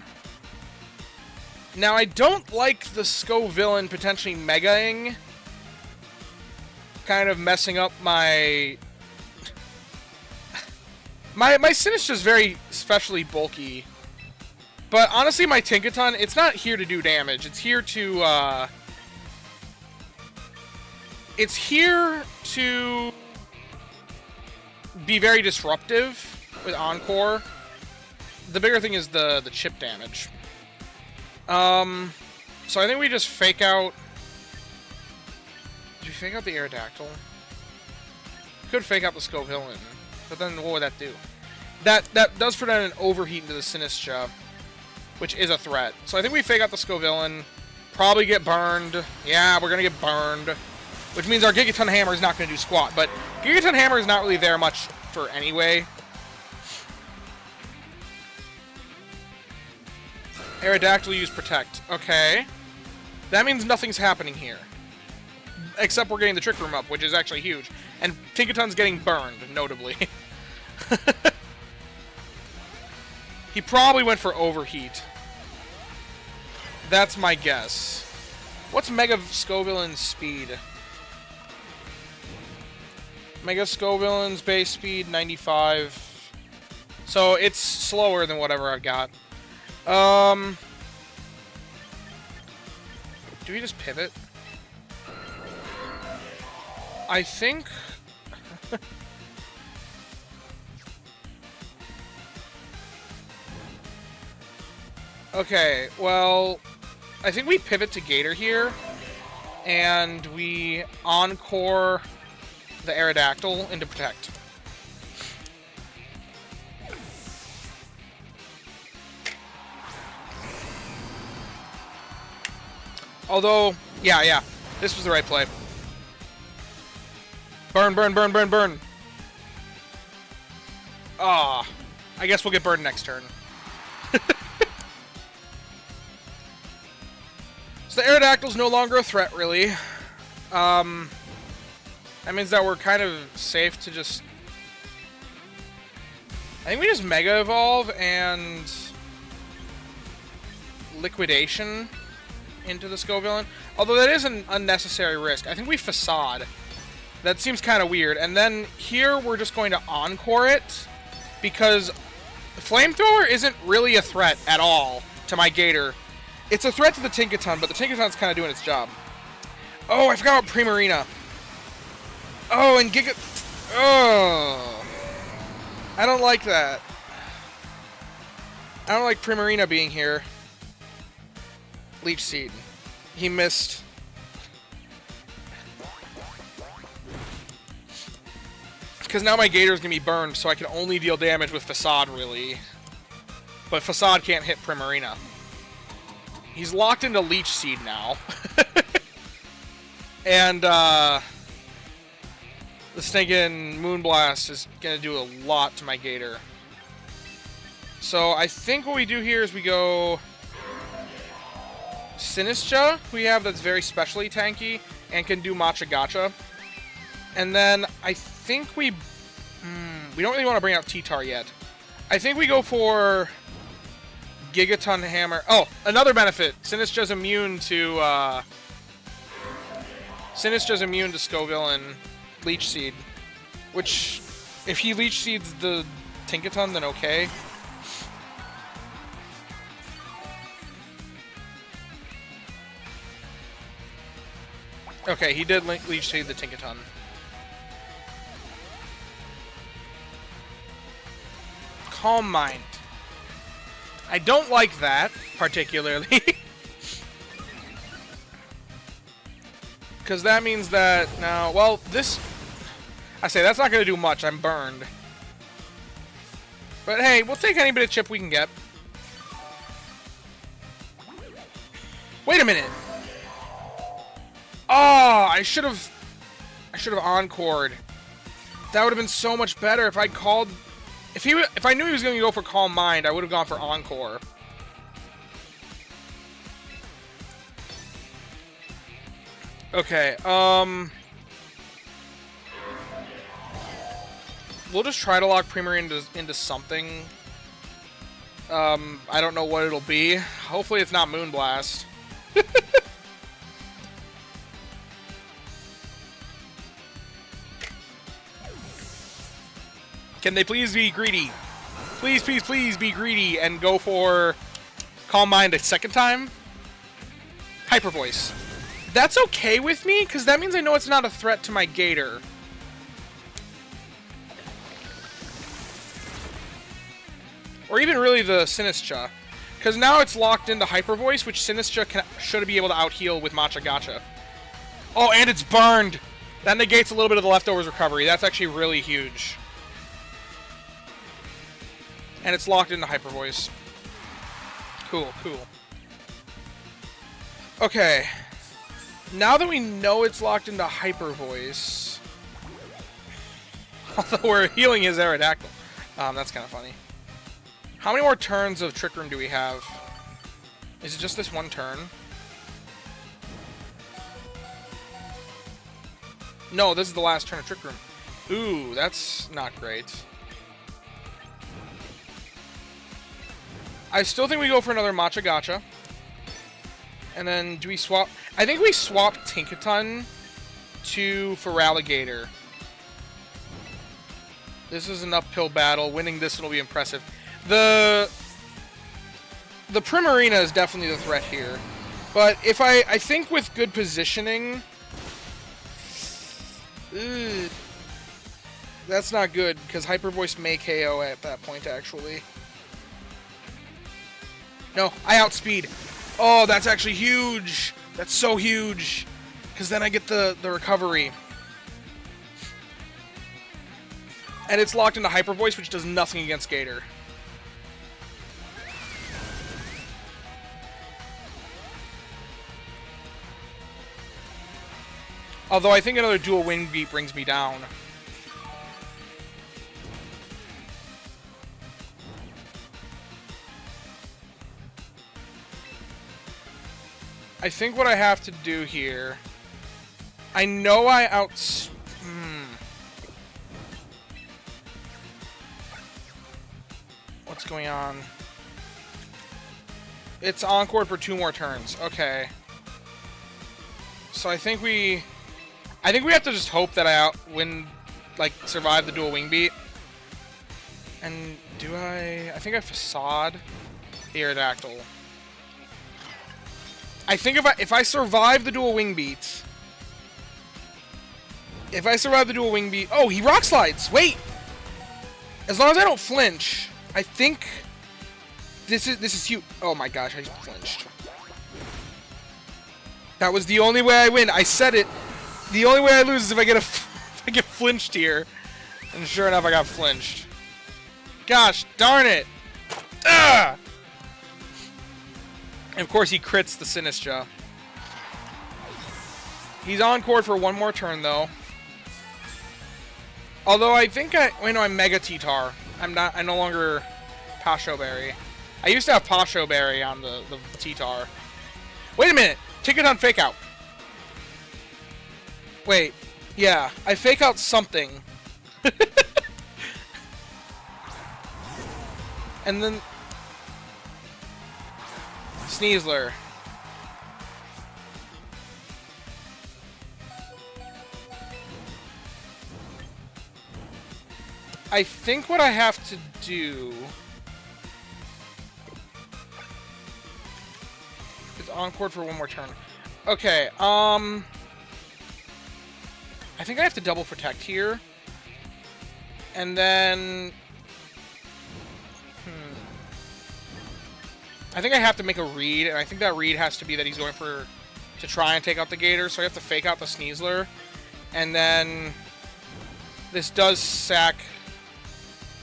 Now, I don't like the Scovillain potentially Megaing. Kind of messing up my... my Sinistcha's very specially bulky. But honestly, my Tinkaton, it's not here to do damage. It's here to, it's here to be very disruptive with Encore. The bigger thing is the chip damage. So I think we just fake out... Did we fake out the Aerodactyl? Could fake out the Scovillain, but then what would that do? That does present an overheat into the Sinistcha, which is a threat. So I think we fake out the Scovillain, probably get burned. Yeah, we're gonna get burned, which means our Gigaton Hammer is not gonna do squat. But Gigaton Hammer is not really there much for anyway. Aerodactyl use Protect. Okay. That means nothing's happening here. Except we're getting the Trick Room up, which is actually huge. And Tinkaton's getting burned, notably. He probably went for Overheat. That's my guess. What's Mega Scovillain's speed? Mega Scovillain's base speed, 95. So it's slower than whatever I've got. Do we just pivot? I think... Okay, well... I think we pivot to Gator here, and we Encore the Aerodactyl into Protect. Although, yeah, this was the right play. Burn, burn, burn, burn, burn. Ah, I guess we'll get burned next turn. So the Aerodactyl's no longer a threat, really. That means that we're kind of safe to just... I think we just Mega Evolve and... Liquidation into the Scovillain. Although that is an unnecessary risk. I think we Facade. That seems kind of weird. And then here we're just going to Encore it, because Flamethrower isn't really a threat at all to my Gator. It's a threat to the Tinkaton, but the Tinkaton's kind of doing its job. Oh, I forgot about Primarina. Oh, and Giga... Oh. I don't like that. I don't like Primarina being here. Leech Seed. He missed. Because now my Gator's going to be burned, so I can only deal damage with Facade, really. But Facade can't hit Primarina. He's locked into Leech Seed now. And, the Stinkin' Moonblast is going to do a lot to my Gator. So I think what we do here is we go... Sinistcha, we have that's very specially tanky and can do Matcha Gotcha. And then I think we don't really want to bring out T-Tar yet. I think we go for Gigaton Hammer. Oh, another benefit. Sinistcha's immune to Scovillain Leech Seed. Which, if he Leech Seeds the Tinkaton, then okay. Okay, he did Leech Seed the Tinkaton. Calm Mind. I don't like that, particularly. Because that means that now... Well, this... I say, that's not going to do much. I'm burned. But hey, we'll take any bit of chip we can get. Wait a minute! Oh, I should have encored. That would have been so much better if I'd called... If I knew he was going to go for Calm Mind, I would have gone for Encore. Okay, We'll just try to lock Primarina into something. I don't know what it'll be. Hopefully it's not Moonblast. Can they please be greedy? Please, please, please be greedy and go for Calm Mind a second time? Hyper Voice. That's okay with me, because that means I know it's not a threat to my Gator. Or even really the Sinistcha. Because now it's locked into Hyper Voice, which Sinistcha should be able to out-heal with Machagacha. Oh, and it's burned! That negates a little bit of the Leftovers recovery. That's actually really huge. And it's locked into Hyper Voice. Cool, cool. Okay. Now that we know it's locked into Hyper Voice... Although we're healing his Aerodactyl. That's kind of funny. How many more turns of Trick Room do we have? Is it just this one turn? No, this is the last turn of Trick Room. Ooh, that's not great. I still think we go for another Machagacha. And then do we swap... I think we swap Tinkaton to Feraligatr. This is an uphill battle. Winning this will be impressive. The Primarina is definitely the threat here. But if I think with good positioning... that's not good, because Hyper Voice may KO at that point, actually. No, I outspeed. Oh, that's actually huge. That's so huge. Because then I get the recovery. And it's locked into Hyper Voice, which does nothing against Gator. Although I think another dual Wing Beat brings me down. I think what I have to do here... I know I What's going on? It's Encore for 2 more turns. Okay. So I think we have to just hope that I survive the dual Wing Beat. And do I think I Facade the Aerodactyl. I think if I survive the dual Wing Beat... Oh, he Rock Slides! Wait! As long as I don't flinch, I think... This is huge. Oh my gosh, I just flinched. That was the only way I win. I said it. The only way I lose is if I get if I get flinched here. And sure enough, I got flinched. Gosh, darn it! Ugh! And of course, he crits the Sinistcha. He's Encored for 1 more turn, though. Although I think I'm Mega T-Tar. I'm no longer Pasho Berry. I used to have Pasho Berry on the T-Tar. Wait a minute! Tinkaton Fake Out. Wait. Yeah, I Fake Out something. And then... Sneasler. I think what I have to do is Encored for 1 more turn. Okay, I think I have to double protect here. And then... I think I have to make a read, and I think that read has to be that he's going to try and take out the Gator, so I have to fake out the Sneasler. And then this does sack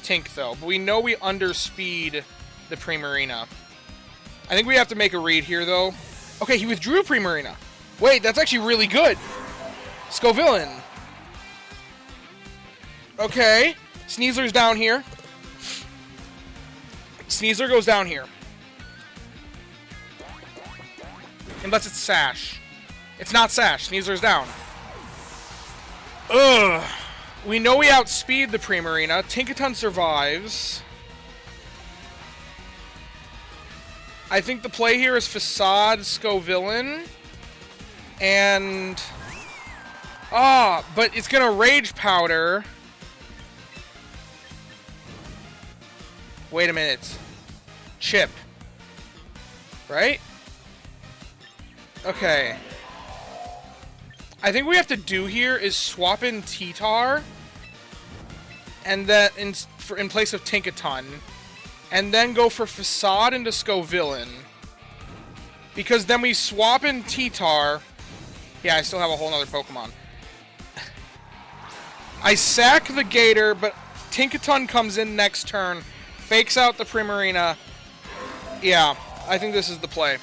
Tink, though. But we know we underspeed the Primarina. I think we have to make a read here, though. Okay, he withdrew Primarina. Wait, that's actually really good. Scovillain. Okay. Sneasler's down here. Sneasler goes down here. Unless it's Sash. It's not Sash. Sneasler's down. Ugh. We know we outspeed the Primarina. Tinkaton survives. I think the play here is Facade, Scovillain. And... but it's gonna Rage Powder. Wait a minute. Chip. Right? Okay. I think what we have to do here is swap in T-Tar. And then in place of Tinkaton. And then go for Facade into Scovillain. Because then we swap in T-Tar. Yeah, I still have a whole nother Pokemon. I sack the Gator, but Tinkaton comes in next turn. Fakes out the Primarina. Yeah, I think this is the play.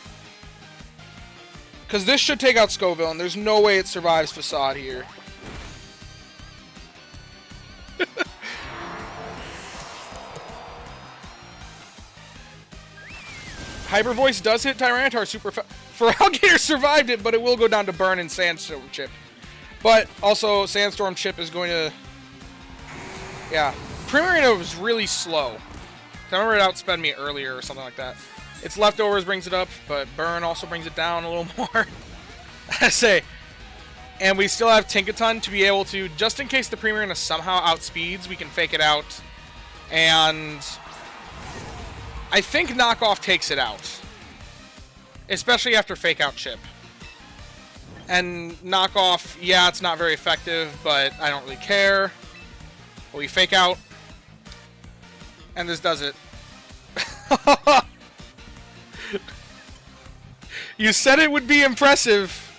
Because this should take out Scovillain. There's no way it survives Facade here. Hyper Voice does hit Tyranitar super fast. Feraligatr survived it, but it will go down to Burn and Sandstorm Chip. But also, Sandstorm Chip is going to... Yeah. Primarina was really slow. I remember it outsped me earlier or something like that. Its Leftovers brings it up, but Burn also brings it down a little more. I say. And we still have Tinkaton to be able to, just in case the Primarina somehow outspeeds, we can fake it out. And... I think Knockoff takes it out. Especially after Fake Out Chip. And Knockoff, yeah, it's not very effective, but I don't really care. We Fake Out. And this does it. You said it would be impressive.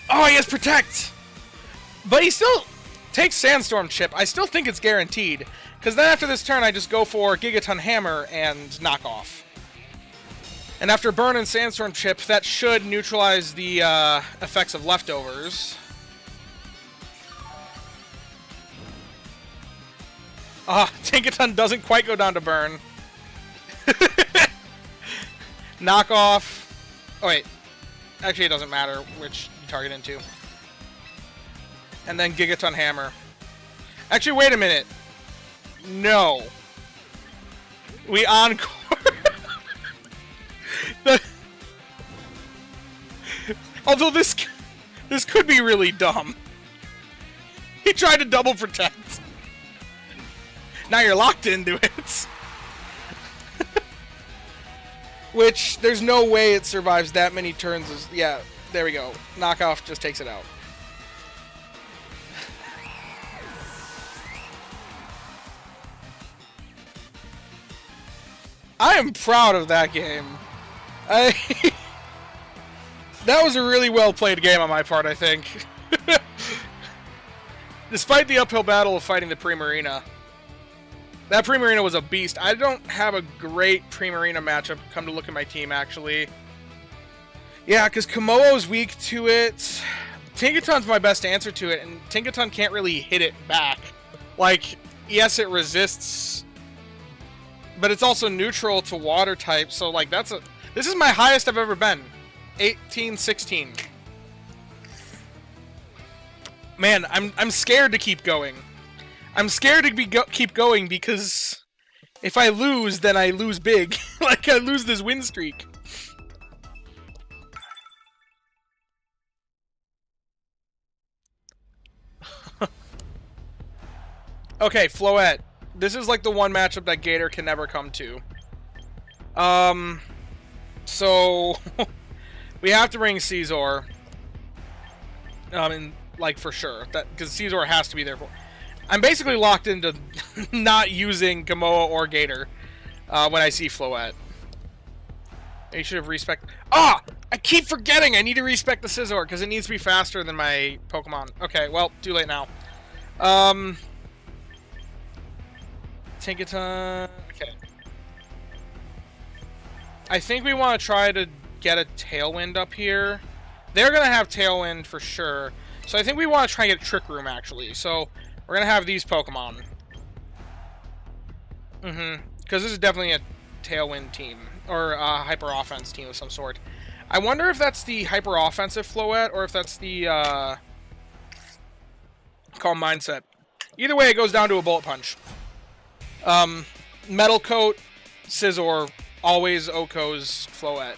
Oh, he has Protect! But he still takes Sandstorm Chip. I still think it's guaranteed. Because then after this turn, I just go for Gigaton Hammer and Knock Off. And after Burn and Sandstorm Chip, that should neutralize the effects of Leftovers. Tinkaton doesn't quite go down to Burn. Knock Off. Oh, wait. Actually, it doesn't matter which you target into. And then Gigaton Hammer. Actually, wait a minute. No. We Encore. Although this could be really dumb. He tried to double protect. Now you're locked into it. Which, there's no way it survives that many turns. Yeah, there we go. Knockoff just takes it out. I am proud of that game. That was a really well played game on my part, I think. Despite the uphill battle of fighting the Primarina. That Primarina was a beast. I don't have a great Primarina matchup, come to look at my team, actually. Yeah, because Kommo-o's weak to it. Tinkaton's my best answer to it, and Tinkaton can't really hit it back. Like, yes, it resists, but it's also neutral to water type, so, like, this is my highest I've ever been. 18-16. Man, I'm scared to keep going. I'm scared to keep going because if I lose, then I lose big. Like, I lose this win streak. Okay, Floette. This is like the one matchup that Gator can never come to. So we have to bring Scizor. Like, for sure. Because Scizor has to be there for... I'm basically locked into not using Kommo-o or Gator when I see Floette. You should have respect... I keep forgetting I need to respect the Scizor because it needs to be faster than my Pokemon. Okay, well, too late now. Tinkaton... Okay. I think we want to try to get a Tailwind up here. They're going to have Tailwind for sure. So I think we want to try and get Trick Room, actually. So... we're going to have these Pokemon. Because this is definitely a Tailwind team. Or a Hyper Offense team of some sort. I wonder if that's the Hyper Offensive Floette, or if that's the, Calm mindset. Either way, it goes down to a bullet punch. Metal Coat, Scizor, always Oko's Floette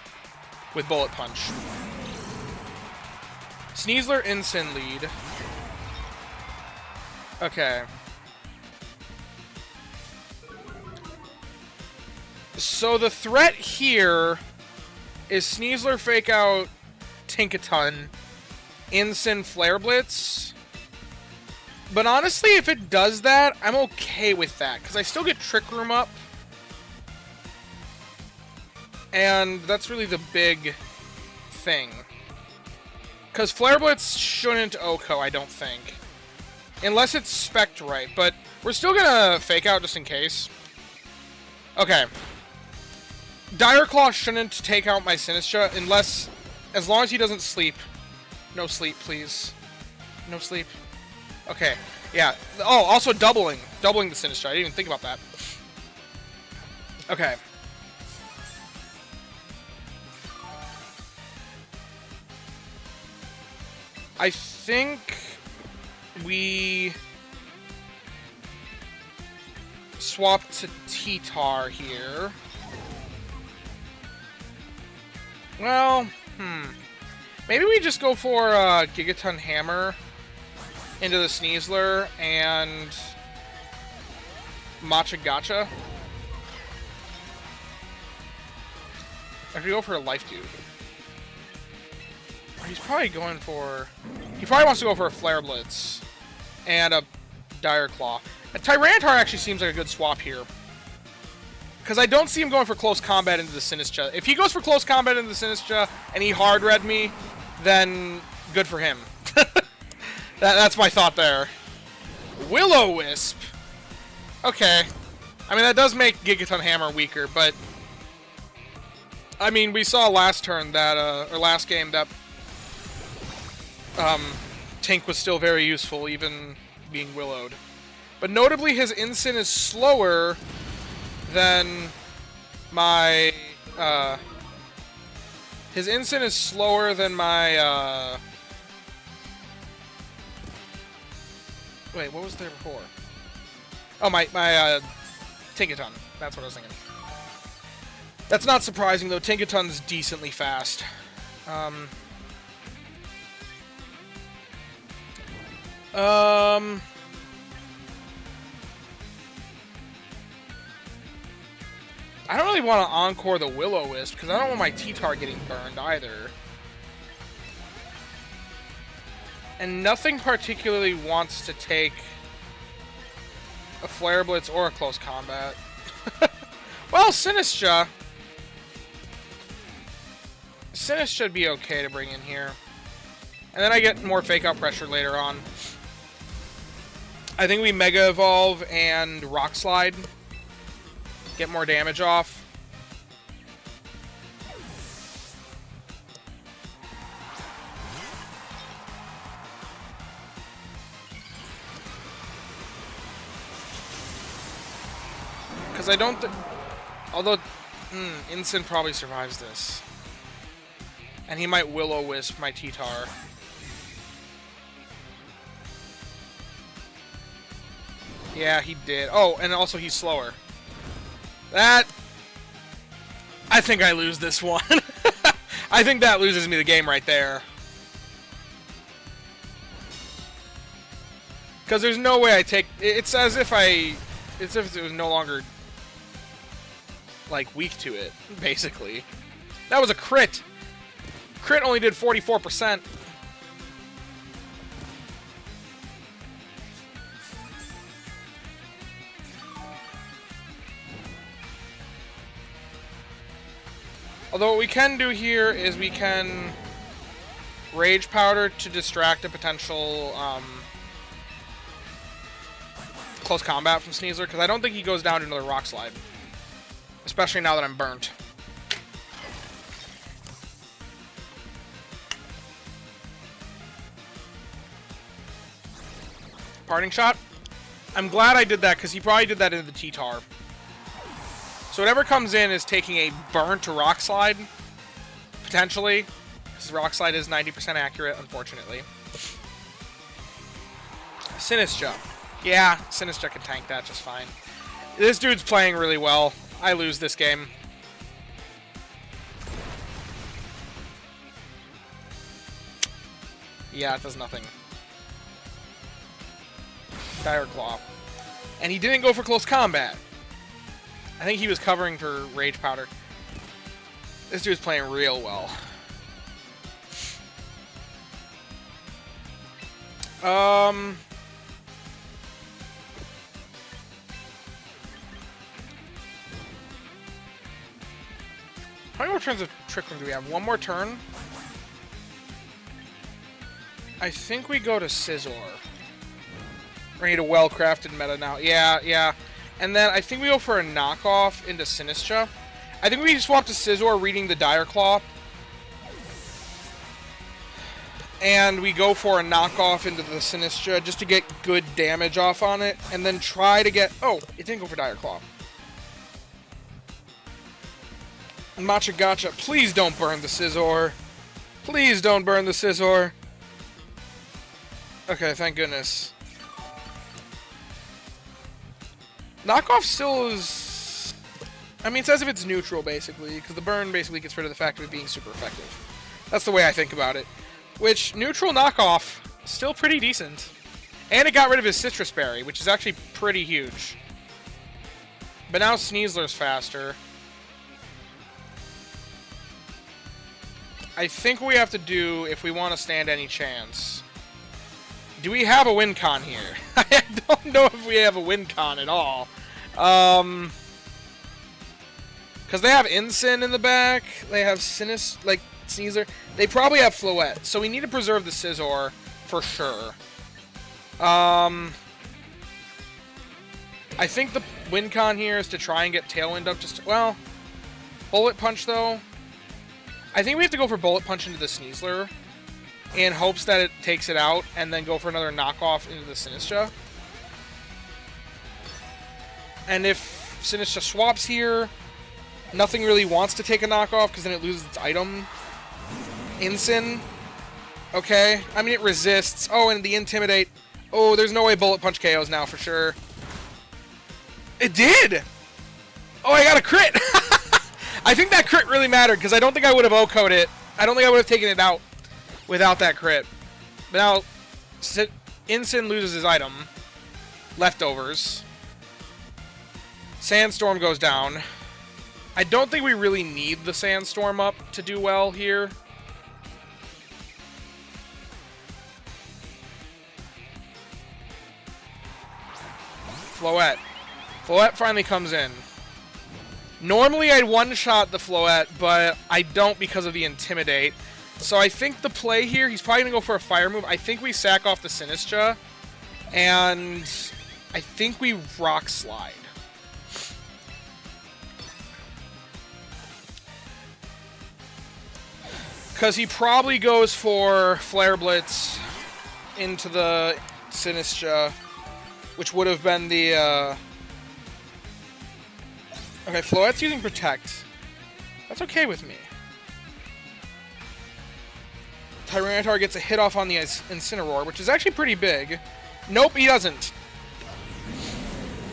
with bullet punch. Sneasler Incin lead. Okay. So the threat here is Sneasler Fake Out Tinkaton, Incin Flare Blitz. But honestly, if it does that, I'm okay with that, because I still get Trick Room up. And that's really the big thing. Because Flare Blitz shouldn't Oko, I don't think. Unless it's spec'd right, but we're still gonna Fake Out just in case. Okay. Dire Claw shouldn't take out my Sinistcha unless... As long as he doesn't sleep. No sleep, please. No sleep. Okay. Yeah. Oh, also doubling. Doubling the Sinistcha. I didn't even think about that. Okay. I think we swap to T-Tar here. Well, maybe we just go for Gigaton Hammer into the Sneasler and Matcha Gotcha. Or do we go for a Life Tube? He's probably going for... He probably wants to go for a Flare Blitz and a Dire Claw. A Tyranitar actually seems like a good swap here. Because I don't see him going for close combat into the Sinistcha. If he goes for close combat into the Sinistcha and he hard red me, then good for him. That's my thought there. Will-O-Wisp. Okay. I mean, that does make Gigaton Hammer weaker, but... I mean, we saw last turn that, or last game that... Tink was still very useful, even being Willowed. But notably, his Incin is slower than my, his Incin is slower than my, Wait, what was there before? Oh, my Tinkaton. That's what I was thinking. That's not surprising, though. Tinkaton's decently fast. I don't really want to Encore the Will-O-Wisp, because I don't want my T-Tar getting burned either. And nothing particularly wants to take a Flare Blitz or a Close Combat. Well, Sinistcha. Sinistcha should be okay to bring in here. And then I get more Fake Out pressure later on. I think we Mega Evolve and Rock Slide. Get more damage off. Because I don't... Although... Incin probably survives this. And he might Will-O-Wisp my T-Tar. Yeah, he did. Oh, and also he's slower. That... I think I lose this one. I think that loses me the game right there. Because there's no way I take... It's as if I... It's as if it was no longer... like, weak to it, basically. That was a crit! Crit only did 44%. Although what we can do here is we can Rage Powder to distract a potential close combat from Sneasler, because I don't think he goes down to another Rock Slide. Especially now that I'm burnt. Parting Shot? I'm glad I did that, because he probably did that into the T-Tar. So whatever comes in is taking a burnt Rock Slide, potentially. Because Rock Slide is 90% accurate, unfortunately. Sinistcha. Yeah, Sinistcha can tank that just fine. This dude's playing really well. I lose this game. Yeah, it does nothing. Dire Claw. And he didn't go for close combat. I think he was covering for Rage Powder. This dude's playing real well. How many more turns of Trick Room do we have? One more turn? I think we go to Scizor. We need a well-crafted meta now. Yeah. And then I think we go for a knockoff into Sinistcha. I think we swap to Scizor, reading the Dire Claw. And we go for a knockoff into the Sinistcha just to get good damage off on it. And then try to get... Oh, it didn't go for Dire Claw. Matcha Gotcha, please don't burn the Scizor. Please don't burn the Scizor. Okay, thank goodness. Knockoff still is... I mean, it's as if it's neutral, basically, because the burn basically gets rid of the fact of it being super effective. That's the way I think about it. Which, neutral knockoff, still pretty decent. And it got rid of his Citrus Berry, which is actually pretty huge. But now Sneasler's faster. I think what we have to do, if we want to stand any chance... Do we have a win con here? I don't know if we have a win con at all. Because they have Incin in the back. They have Sneasler. They probably have Floette. So we need to preserve the Scizor for sure. I think the win con here is to try and get Tailwind up just... Well, Bullet Punch, though. I think we have to go for Bullet Punch into the Sneasler in hopes that it takes it out, and then go for another knockoff into the Sinistcha. And if Sinistcha swaps here, nothing really wants to take a knockoff, because then it loses its item. Incin. Okay. I mean, it resists. Oh, and the Intimidate. Oh, there's no way Bullet Punch KOs now, for sure. It did! Oh, I got a crit! I think that crit really mattered, because I don't think I would have OHKO'd it. I don't think I would have taken it out without that crit. But now, Incin loses his item. Leftovers. Sandstorm goes down. I don't think we really need the Sandstorm up to do well here. Floette. Floette finally comes in. Normally I'd one-shot the Floette, but I don't because of the Intimidate. So I think the play here, he's probably going to go for a fire move. I think we sack off the Sinistcha, and I think we Rock Slide. Because he probably goes for Flare Blitz into the Sinistcha, which would have been the... Okay, Floette's using Protect. That's okay with me. Tyranitar gets a hit off on the Incineroar, which is actually pretty big. Nope, he doesn't.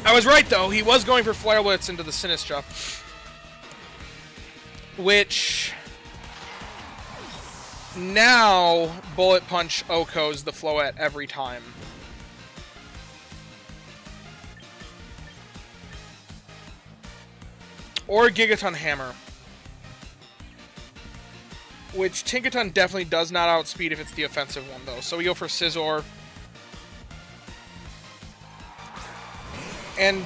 I was right, though. He was going for Flare Blitz into the Sinistcha. Which... Now, Bullet Punch OHKOs the Floette every time. Or Gigaton Hammer. Which Tinkaton definitely does not outspeed if it's the offensive one, though. So we go for Scizor. And...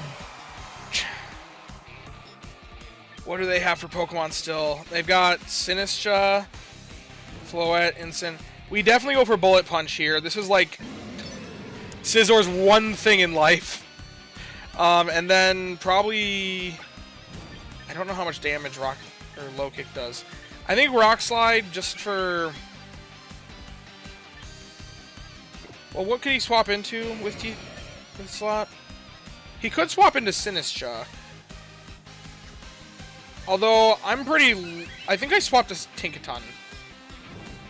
what do they have for Pokemon still? They've got Sinistcha, Floette, Incin. We definitely go for Bullet Punch here. This is like Scizor's one thing in life. And then probably... I don't know how much damage Rock or Low Kick does. I think Rock Slide just for... Well, what could he swap into with slot? He could swap into Sinistcha. Although, I'm pretty... I think I swapped to Tinkaton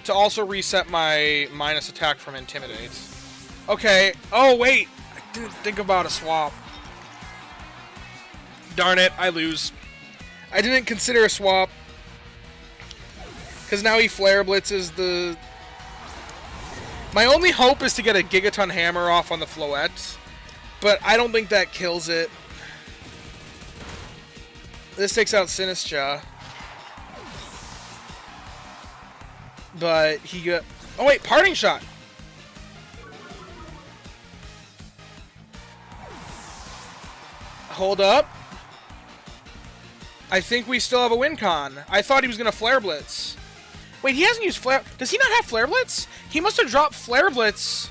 to also reset my minus attack from Intimidate. Okay. Oh, wait. I didn't think about a swap. Darn it, I lose. I didn't consider a swap. Because now he Flare Blitzes the... My only hope is to get a Gigaton Hammer off on the Floette. But I don't think that kills it. This takes out Sinistcha. But he got... Oh wait, Parting Shot! Hold up. I think we still have a win con. I thought he was going to Flare Blitz. Wait, he hasn't used Flare... Does he not have Flare Blitz? He must have dropped Flare Blitz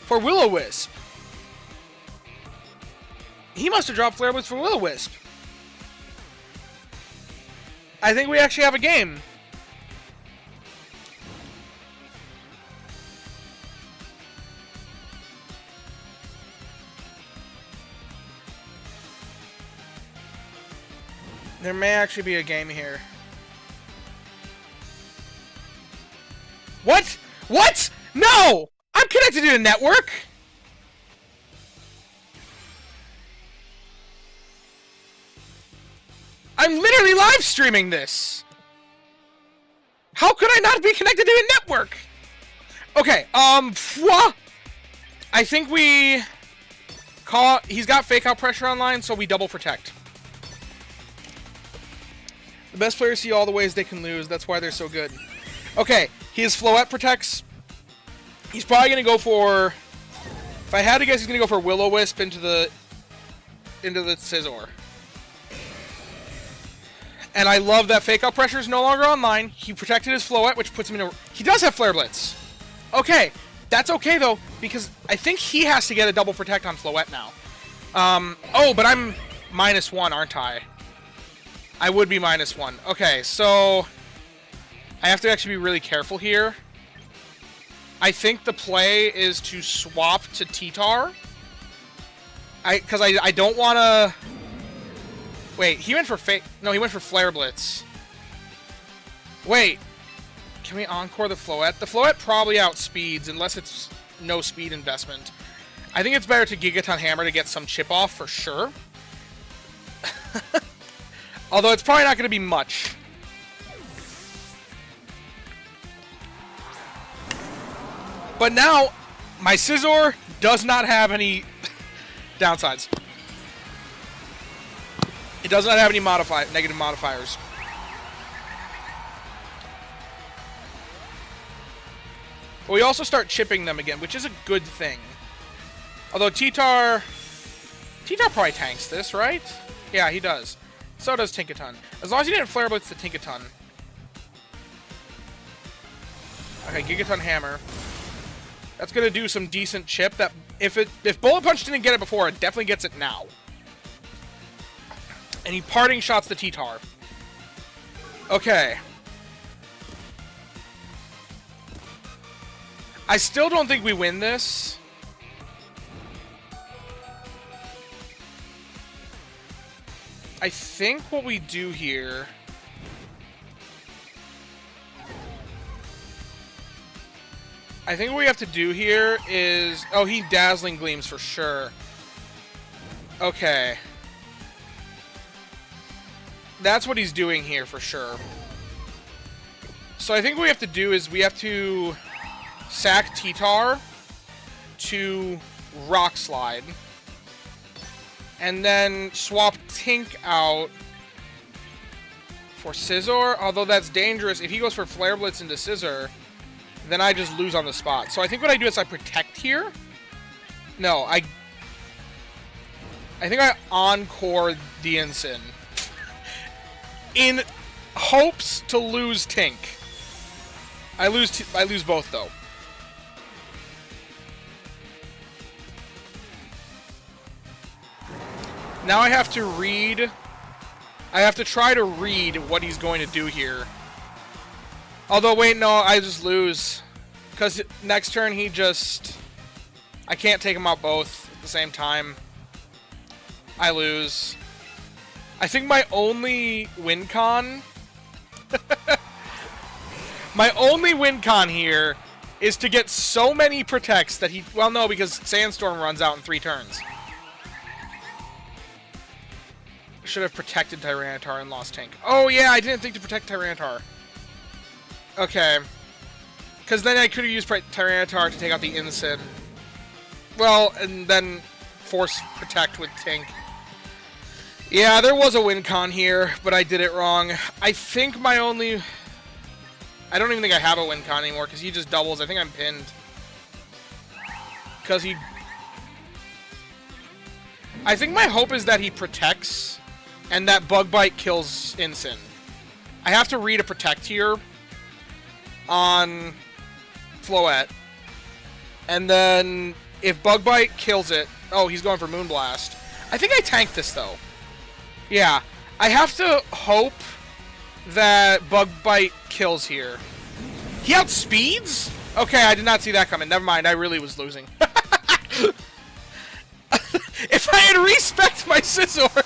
for Will-O-Wisp. He must have dropped Flare Blitz for Will-O-Wisp. I think we actually have a game. There may actually be a game here. What? What? No! I'm connected to the network! I'm literally live streaming this! How could I not be connected to a network? Okay, I think we... He's got Fake Out Pressure online, so we double protect. The best players see all the ways they can lose. That's why they're so good. Okay, his Floette protects. He's probably going to go for... If I had to guess, he's going to go for Will-O-Wisp into the Scizor. And I love that Fake Out Pressure is no longer online. He protected his Floette, which puts him in a... He does have Flare Blitz. Okay, that's okay, though, because I think he has to get a double protect on Floette now. Oh, but I'm -1, aren't I? I would be -1. Okay, so I have to actually be really careful here. I think the play is to swap to T-Tar. Because I don't want to... Wait, he went for No, he went for Flare Blitz. Wait. Can we Encore the Floette? The Floette probably outspeeds, unless it's no speed investment. I think it's better to Gigaton Hammer to get some chip off, for sure. Although it's probably not going to be much. But now, my Scizor does not have any downsides. It does not have any negative modifiers. But we also start chipping them again, which is a good thing. Although T-Tar probably tanks this, right? Yeah, he does. So does Tinkaton. As long as he didn't Flare Blitz the Tinkaton. Okay, Gigaton Hammer. That's gonna do some decent chip. That if Bullet Punch didn't get it before, it definitely gets it now. And he Parting Shots the T-Tar. Okay. I still don't think we win this. I think what we do here... I think what we have to do here is... Oh, he Dazzling Gleams for sure. Okay. That's what he's doing here for sure. So I think what we have to do is we have to sack T-Tar to Rock Slide. And then swap Tink out for Scizor. Although that's dangerous. If he goes for Flare Blitz into Scizor, then I just lose on the spot. So I think what I do is I protect here. No, I think I Encore Diancie. In hopes to lose Tink. I lose both, though. Now I have to read... I have to try to read what he's going to do here. Although, wait, no, I just lose. Because next turn he just... I can't take them out both at the same time. I lose. I think my only win con... my only win con here is to get so many protects that he... Well, no, because Sandstorm runs out in 3 turns. Should have protected Tyranitar and lost Tank. Oh, yeah, I didn't think to protect Tyranitar. Okay. Because then I could have used Tyranitar to take out the Incin. Well, and then force protect with Tink. Yeah, there was a win con here, but I did it wrong. I think my only... I don't even think I have a win con anymore, because he just doubles. I think I'm pinned. Because he... I think my hope is that he protects, and that Bug Bite kills Incin. I have to read a Protect here on Floette. And then, if Bug Bite kills it... Oh, he's going for Moonblast. I think I tanked this, though. Yeah. I have to hope that Bug Bite kills here. He outspeeds? Okay, I did not see that coming. Never mind, I really was losing. If I had respect my Scizor...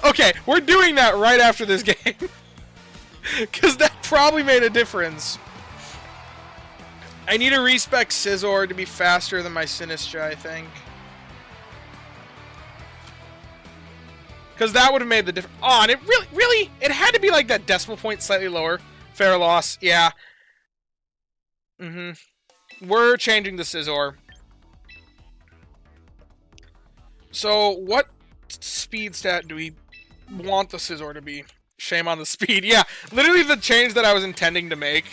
Okay, we're doing that right after this game. Because that probably made a difference. I need to respect Scizor to be faster than my Sinistcha, I think. Because that would have made the difference. Oh, and it really, it had to be like that decimal point slightly lower. Fair loss, yeah. We're changing the Scizor. So, what speed stat do we want the Scizor to be? Shame on the speed. Yeah, literally the change that I was intending to make,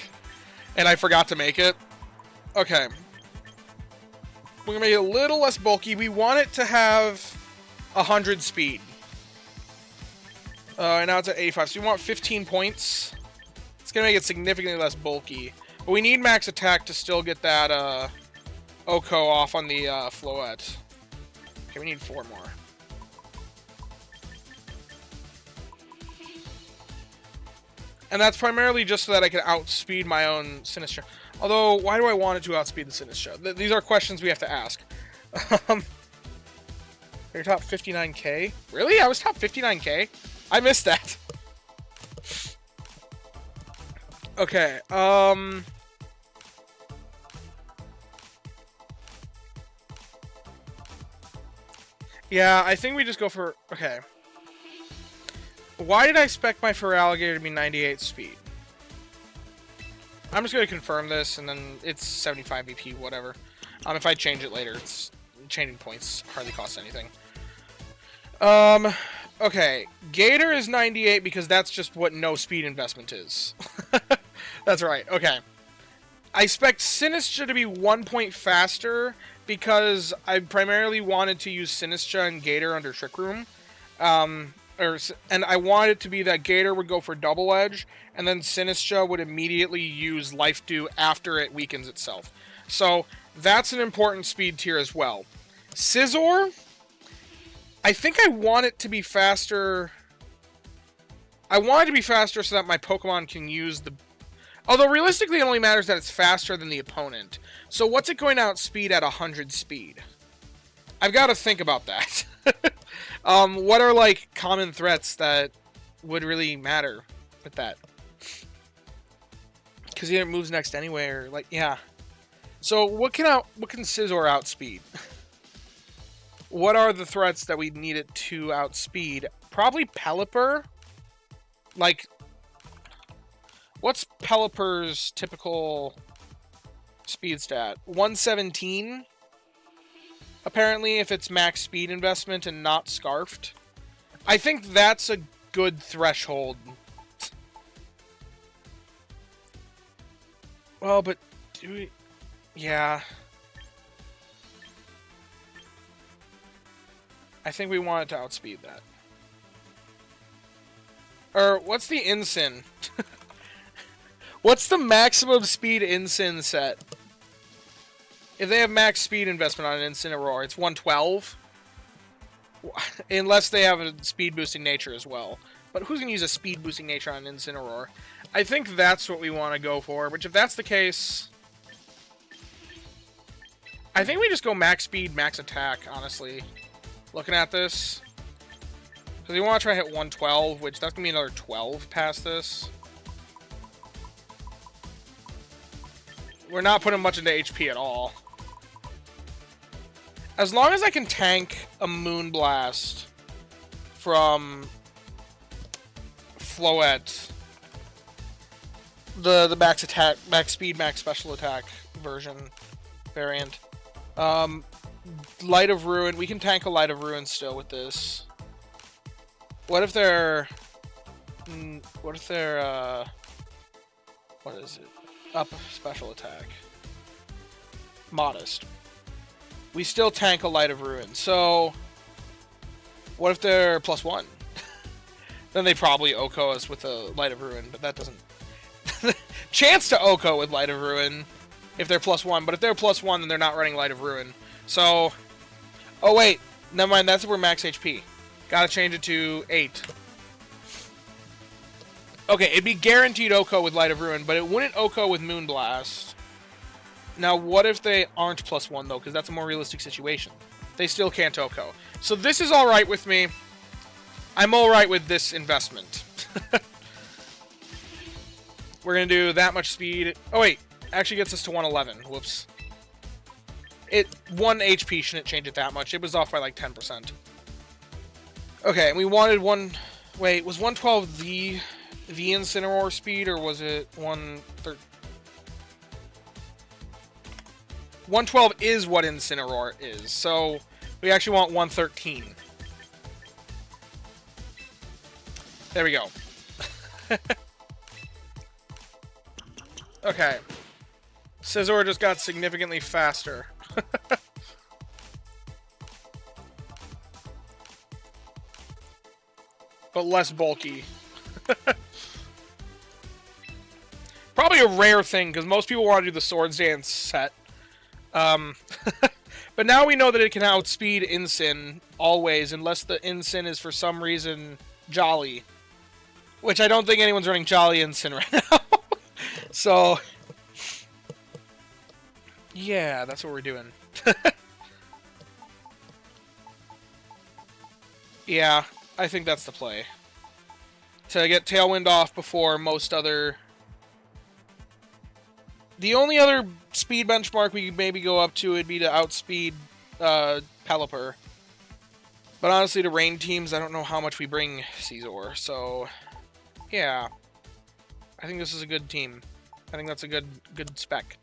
and I forgot to make it. Okay. We're going to make it a little less bulky. We want it to have 100 speed. And now it's at 85, so we want 15 points. It's going to make it significantly less bulky. But we need max attack to still get that Oko off on the Floette. Okay, we need 4 more. And that's primarily just so that I can outspeed my own Sinistcha. Although, why do I want it to outspeed the Sinistcha? These are questions we have to ask. You're top 59k? Really? I was top 59k? I missed that. Okay, yeah, I think we just go for... Okay. Why did I expect my Feraligatr to be 98 speed? I'm just going to confirm this, and then it's 75 BP, whatever. If I change it later, it's... Changing points hardly costs anything. Okay. Gator is 98 because that's just what no speed investment is. That's right, okay. I expect Sinistcha to be 1 point faster because I primarily wanted to use Sinistcha and Gator under Trick Room. And I wanted it to be that Gator would go for Double Edge, and then Sinistcha would immediately use Life Dew after it weakens itself. So, that's an important speed tier as well. Scizor, I think I want it to be faster. I want it to be faster so that my Pokemon can use the... Although, realistically, it only matters that it's faster than the opponent. So, what's it going to outspeed at 100 speed? I've got to think about that. What are, like, common threats that would really matter with that? Because it moves next anyway, or, like, yeah. So, what can Scizor outspeed? What are the threats that we need it to outspeed? Probably Pelipper. Like, what's Pelipper's typical speed stat? 117? Apparently, if it's max speed investment and not Scarfed. I think that's a good threshold. Well, but do we... Yeah. I think we want it to outspeed that. Or, what's the Incin? What's the maximum speed Incin set? If they have max speed investment on an Incineroar, it's 112? Unless they have a speed boosting nature as well. But who's going to use a speed boosting nature on an Incineroar? I think that's what we want to go for, which if that's the case... I think we just go max speed, max attack, honestly. Looking at this. Because we want to try to hit 112, which that's going to be another 12 past this. We're not putting much into HP at all. As long as I can tank a Moonblast from Floette, the max attack, max speed, max special attack version variant. Light of Ruin, we can tank a Light of Ruin still with this. What if they're... what is it? Up special attack. Modest. We still tank a Light of Ruin, so... What if they're +1? Then they probably OHKO us with a Light of Ruin, but that doesn't... Chance to OHKO with Light of Ruin if they're +1, but if they're +1, then they're not running Light of Ruin. So... Oh wait, never mind, that's if we're max HP. Gotta change it to 8. Okay, it'd be guaranteed OHKO with Light of Ruin, but it wouldn't OHKO with Moonblast. Now, what if they aren't +1, though? Because that's a more realistic situation. They still can't OHKO. So this is alright with me. I'm alright with this investment. We're going to do that much speed. Oh, wait. Actually gets us to 111. Whoops. 1 HP shouldn't change it that much. It was off by like 10%. Okay, and we wanted one... Wait, was 112 the Incineroar speed, or was it 113? 112 is what Incineroar is, so we actually want 113. There we go. Okay. Scizor just got significantly faster. But less bulky. Probably a rare thing, because most people want to do the Swords Dance set. But now we know that it can outspeed Incin always, unless the Incin is for some reason Jolly. Which I don't think anyone's running Jolly Incin right now. So, yeah, that's what we're doing. Yeah, I think that's the play. To get Tailwind off before most other... The only other speed benchmark we could maybe go up to would be to outspeed Pelipper. But honestly, to rain teams, I don't know how much we bring Scizor, so... Yeah. I think this is a good team. I think that's a good spec.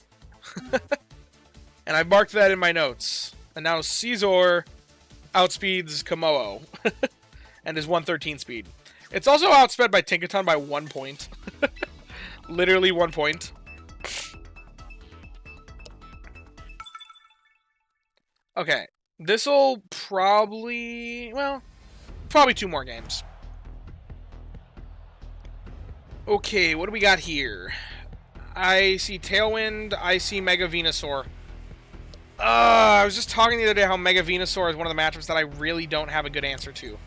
And I marked that in my notes. And now Scizor outspeeds Kommo-o. And is 113 speed. It's also outsped by Tinkaton by 1 point. Literally 1 point. Okay. This'll probably... Well, probably 2 more games. Okay, what do we got here? I see Tailwind, I see Mega Venusaur. I was just talking the other day how Mega Venusaur is one of the matchups that I really don't have a good answer to.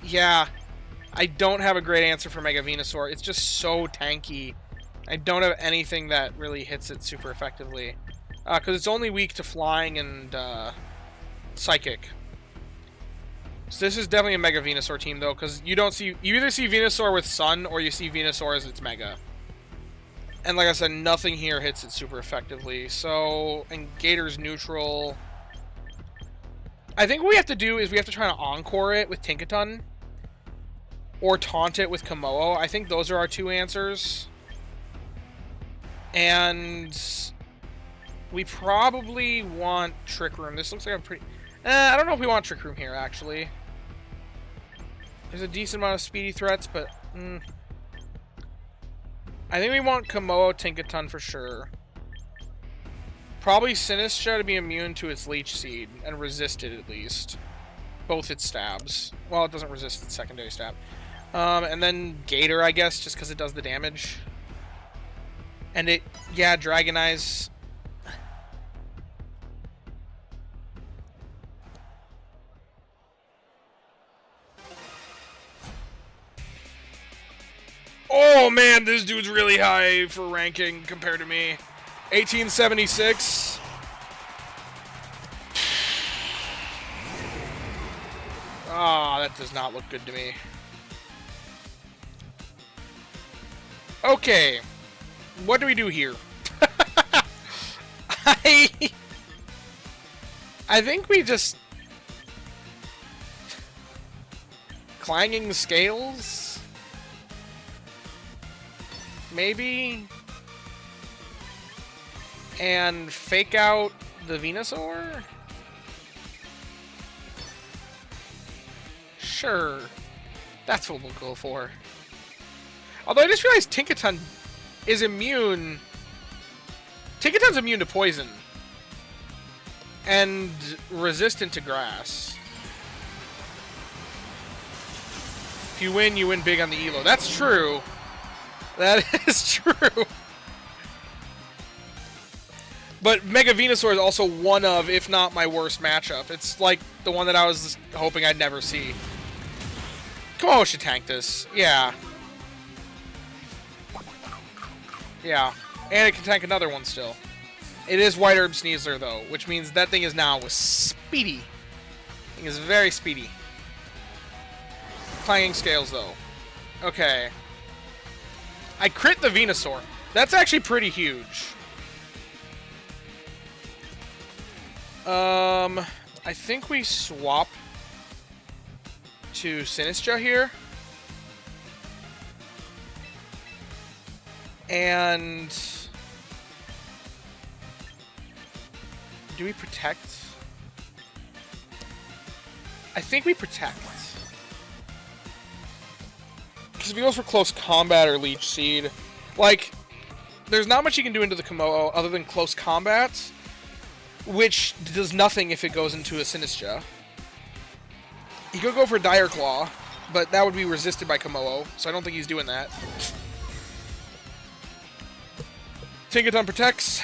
Yeah, I don't have a great answer for Mega Venusaur. It's just so tanky. I don't have anything that really hits it super effectively. Because it's only weak to Flying and Psychic. So this is definitely a Mega Venusaur team, though, because you either see Venusaur with Sun, or you see Venusaur as its Mega. And like I said, nothing here hits it super effectively. So, and Gator's neutral. I think what we have to do is we have to try to Encore it with Tinkaton. Or Taunt it with Kommo-o. I think those are our 2 answers. And we probably want Trick Room. This looks like a pretty... I don't know if we want Trick Room here, actually. There's a decent amount of speedy threats, but... I think we want Kommo-o Tinkaton for sure. Probably Sinistcha to be immune to its Leech Seed, and resist it at least. Both its stabs. Well, it doesn't resist its secondary stab. And then Gator, I guess, just because it does the damage. And it... Yeah, Dragon Eyes... Oh man, this dude's really high for ranking compared to me. 1876. Ah, that does not look good to me. Okay. What do we do here? I think we just... Clanging Scales? Maybe? And fake out the Venusaur? Sure. That's what we'll go for. Although I just realized Tinkaton is immune... Tinkaton's immune to poison. And resistant to grass. If you win big on the Elo. That's true. That is true. But Mega Venusaur is also one of, if not my worst matchup. It's like the one that I was hoping I'd never see. Komodo should tank this. Yeah. Yeah. And it can tank another one still. It is White Herb Sneasler, though, which means that thing is now speedy. Thing is very speedy. Clanging Scales, though. Okay. I crit the Venusaur. That's actually pretty huge. I think we swap to Sinistcha here. And... do we protect? I think we protect. Because if he goes for Close Combat or Leech Seed, like, there's not much you can do into the Komodo other than Close Combat, which does nothing if it goes into a Sinistcha. He could go for Dire Claw, but that would be resisted by Komodo, so I don't think he's doing that. Tinkaton protects.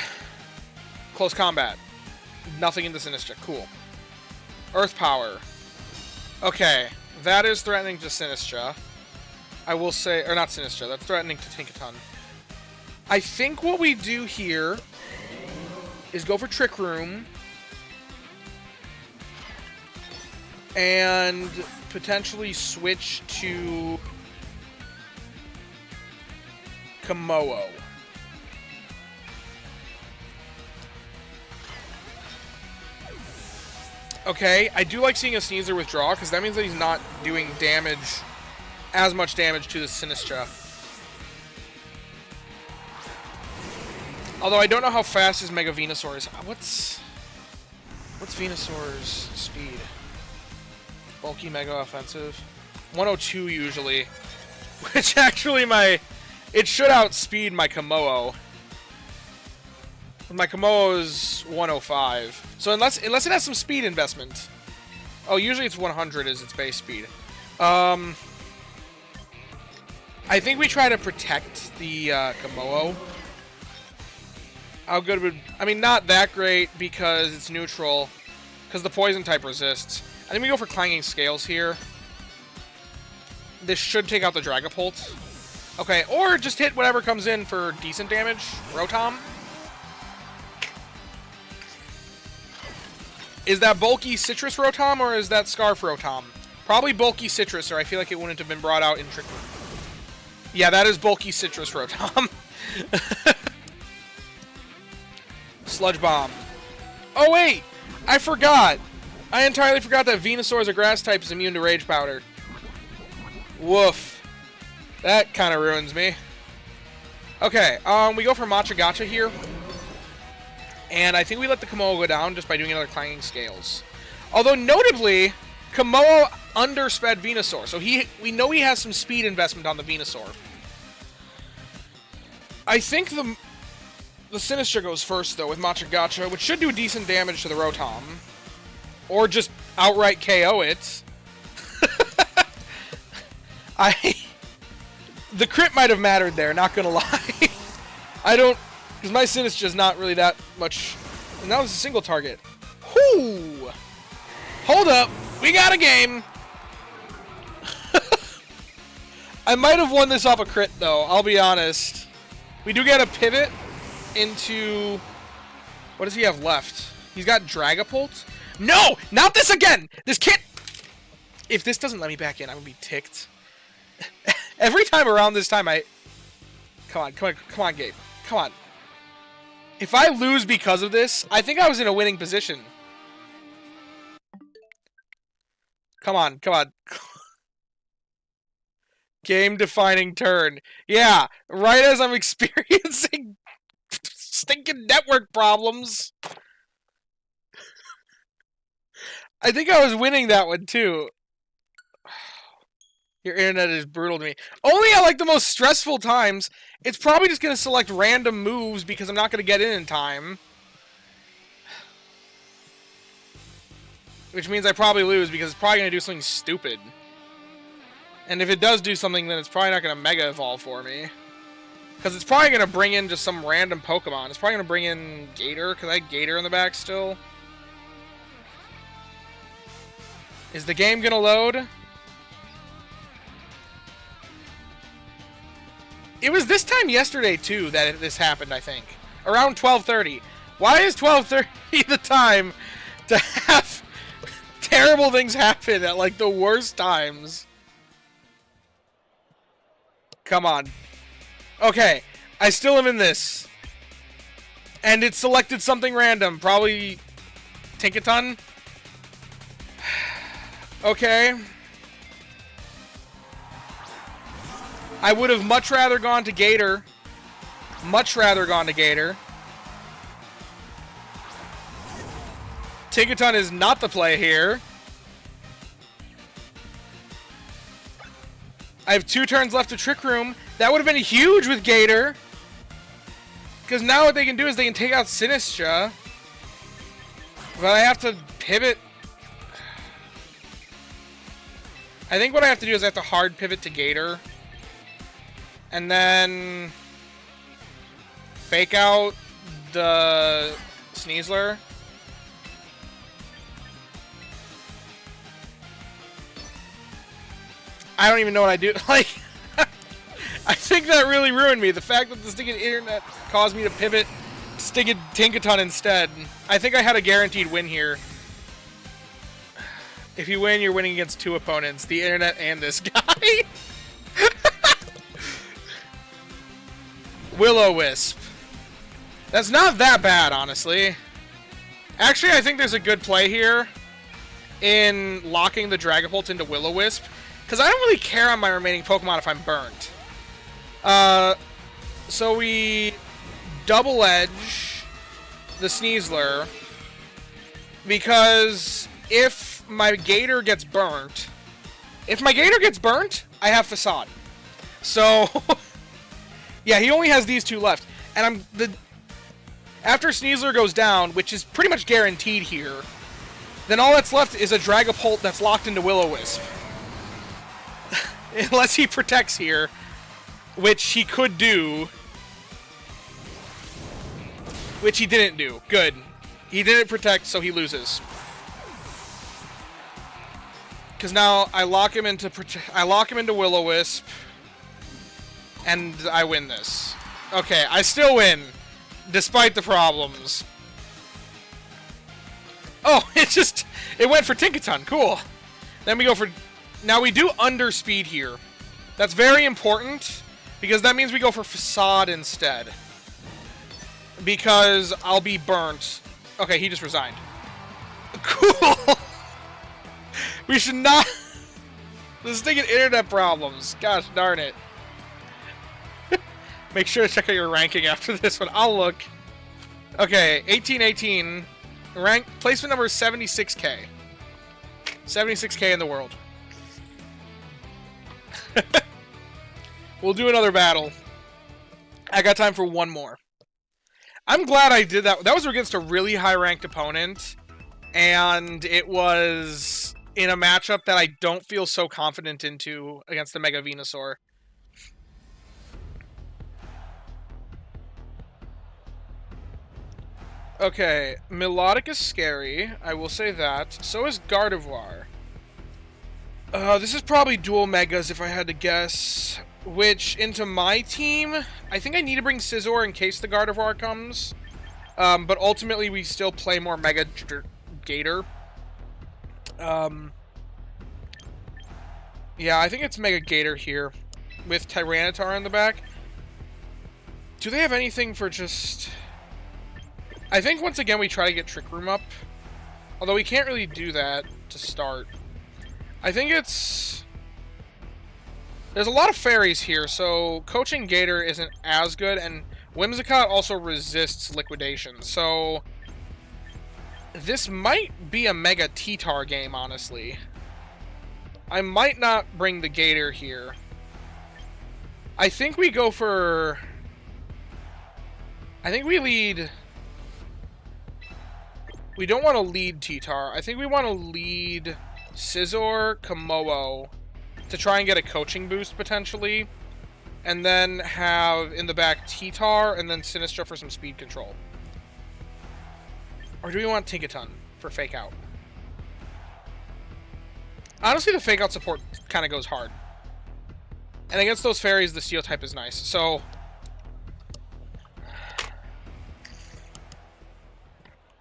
Close Combat. Nothing into Sinistcha. Cool. Earth Power. Okay. That is threatening to Sinistcha. I will say... or not Sinistcha. That's threatening to Tinkaton. I think what we do here is go for Trick Room. And potentially switch to Komodo. Okay, I do like seeing a Sneasler withdraw, because that means that he's not doing damage, as much damage to the Sinistcha. Although I don't know how fast his Mega Venusaur is. What's Venusaur's speed? Bulky Mega Offensive? 102 usually. Which actually it should outspeed my Komodo. My Komodo is 105. So unless it has some speed investment. Oh, usually it's 100 is its base speed. I think we try to protect the Komodo. How good would... I mean, not that great because it's neutral. Because the poison type resists. I think we go for Clanging Scales here. This should take out the Dragapult. Okay, or just hit whatever comes in for decent damage. Rotom. Is that bulky Citrus Rotom, or is that Scarf Rotom? Probably bulky Citrus, or I feel like it wouldn't have been brought out in Trick Room. Yeah, that is bulky Citrus Rotom. Sludge Bomb. Oh, wait! I forgot! I entirely forgot that Venusaur as a grass type is immune to Rage Powder. Woof. That kind of ruins me. Okay, we go for Machagacha here. And I think we let the Komodo go down just by doing another Clanging Scales. Although, notably, Komodo undersped Venusaur. So we know he has some speed investment on the Venusaur. I think the Sinistcha goes first, though, with Machagacha, which should do decent damage to the Rotom. Or just outright KO it. The crit might have mattered there, not gonna lie. I don't... because my Sinistcha's not really that much... and that was a single target. Whoo! Hold up! We got a game! I might have won this off a crit, though, I'll be honest. We do get a pivot into... what does he have left? He's got Dragapult? No! Not this again! This can't... if this doesn't let me back in, I'm gonna be ticked. Every time around this time, Come on, come on, come on, Gabe. Come on. If I lose because of this, I think I was in a winning position. Come on, come on. Game-defining turn. Yeah, right as I'm experiencing stinking network problems. I think I was winning that one, too. Your internet is brutal to me. Only at, like, the most stressful times. It's probably just going to select random moves because I'm not going to get in time. Which means I probably lose because it's probably going to do something stupid. And if it does do something, then it's probably not going to Mega Evolve for me. Because it's probably going to bring in just some random Pokemon. It's probably going to bring in Gator, because I had Gator in the back still. Is the game going to load? It was this time yesterday, too, that this happened, I think. Around 12:30. Why is 12:30 the time to have terrible things happen at, like, the worst times? Come on. Okay, I still am in this. And it selected something random. Probably Tinkaton? Okay. I would have much rather gone to Gator. Much rather gone to Gator. Tinkaton is not the play here. I have 2 turns left to Trick Room. That would have been huge with Gator. Because now what they can do is they can take out Sinistra. But I have to pivot. I think what I have to do is I have to hard pivot to Gator. And then fake out the Sneasler. I don't even know what I do. Like, I think that really ruined me. The fact that the stinking internet caused me to pivot stinking Tinkaton instead. I think I had a guaranteed win here. If you win, you're winning against 2 opponents. The internet and this guy. Will-O-Wisp. That's not that bad, honestly. Actually, I think there's a good play here in locking the Dragapult into Will-O-Wisp. Because I don't really care on my remaining Pokemon if I'm burnt. So we double edge the Sneasler. Because if my Gator gets burnt... I have Facade. So... yeah, he only has these 2 left. And after Sneasler goes down, which is pretty much guaranteed here, then all that's left is a Dragapult that's locked into Will-O-Wisp. Unless he protects here, which he could do. Which he didn't do. Good. He didn't protect, so he loses. Because now I lock him into Will-O-Wisp, and I win this. Okay, I still win, despite the problems. Oh, it went for Tinkaton. Cool. Then we go for... Now, we do underspeed here. That's very important, because that means we go for Facade instead. Because I'll be burnt. Okay, he just resigned. Cool! We should not... This is taking internet problems. Gosh darn it. Make sure to check out your ranking after this one. I'll look. Okay, 1818. Rank placement number is 76k. 76k in the world. We'll do another battle. I got time for one more. I'm glad I did that. That was against a really high-ranked opponent, and it was in a matchup that I don't feel so confident into against the Mega Venusaur. Okay, Melodic is scary, I will say that. So is Gardevoir. This is probably dual Megas if I had to guess. Which, into my team, I think I need to bring Scizor in case the Gardevoir comes. But ultimately, we still play more Mega Gator. Yeah, I think it's Mega Gator here, with Tyranitar in the back. Do they have anything for just... I think once again we try to get Trick Room up. Although we can't really do that to start. I think it's... There's a lot of fairies here, so Coaching Gator isn't as good, and Whimsicott also resists liquidation, so... This might be a Mega T-Tar game, honestly. I might not bring the Gator here. I think we go for... I think we lead... We don't want to lead T-Tar. I think we want to lead Scizor, Kommo-o to try and get a coaching boost, potentially. And then have, in the back, T-Tar, and then Sinistra for some speed control. Or do we want Tinkaton for Fake Out? Honestly, the Fake Out support kind of goes hard. And against those fairies, the Steel type is nice. So...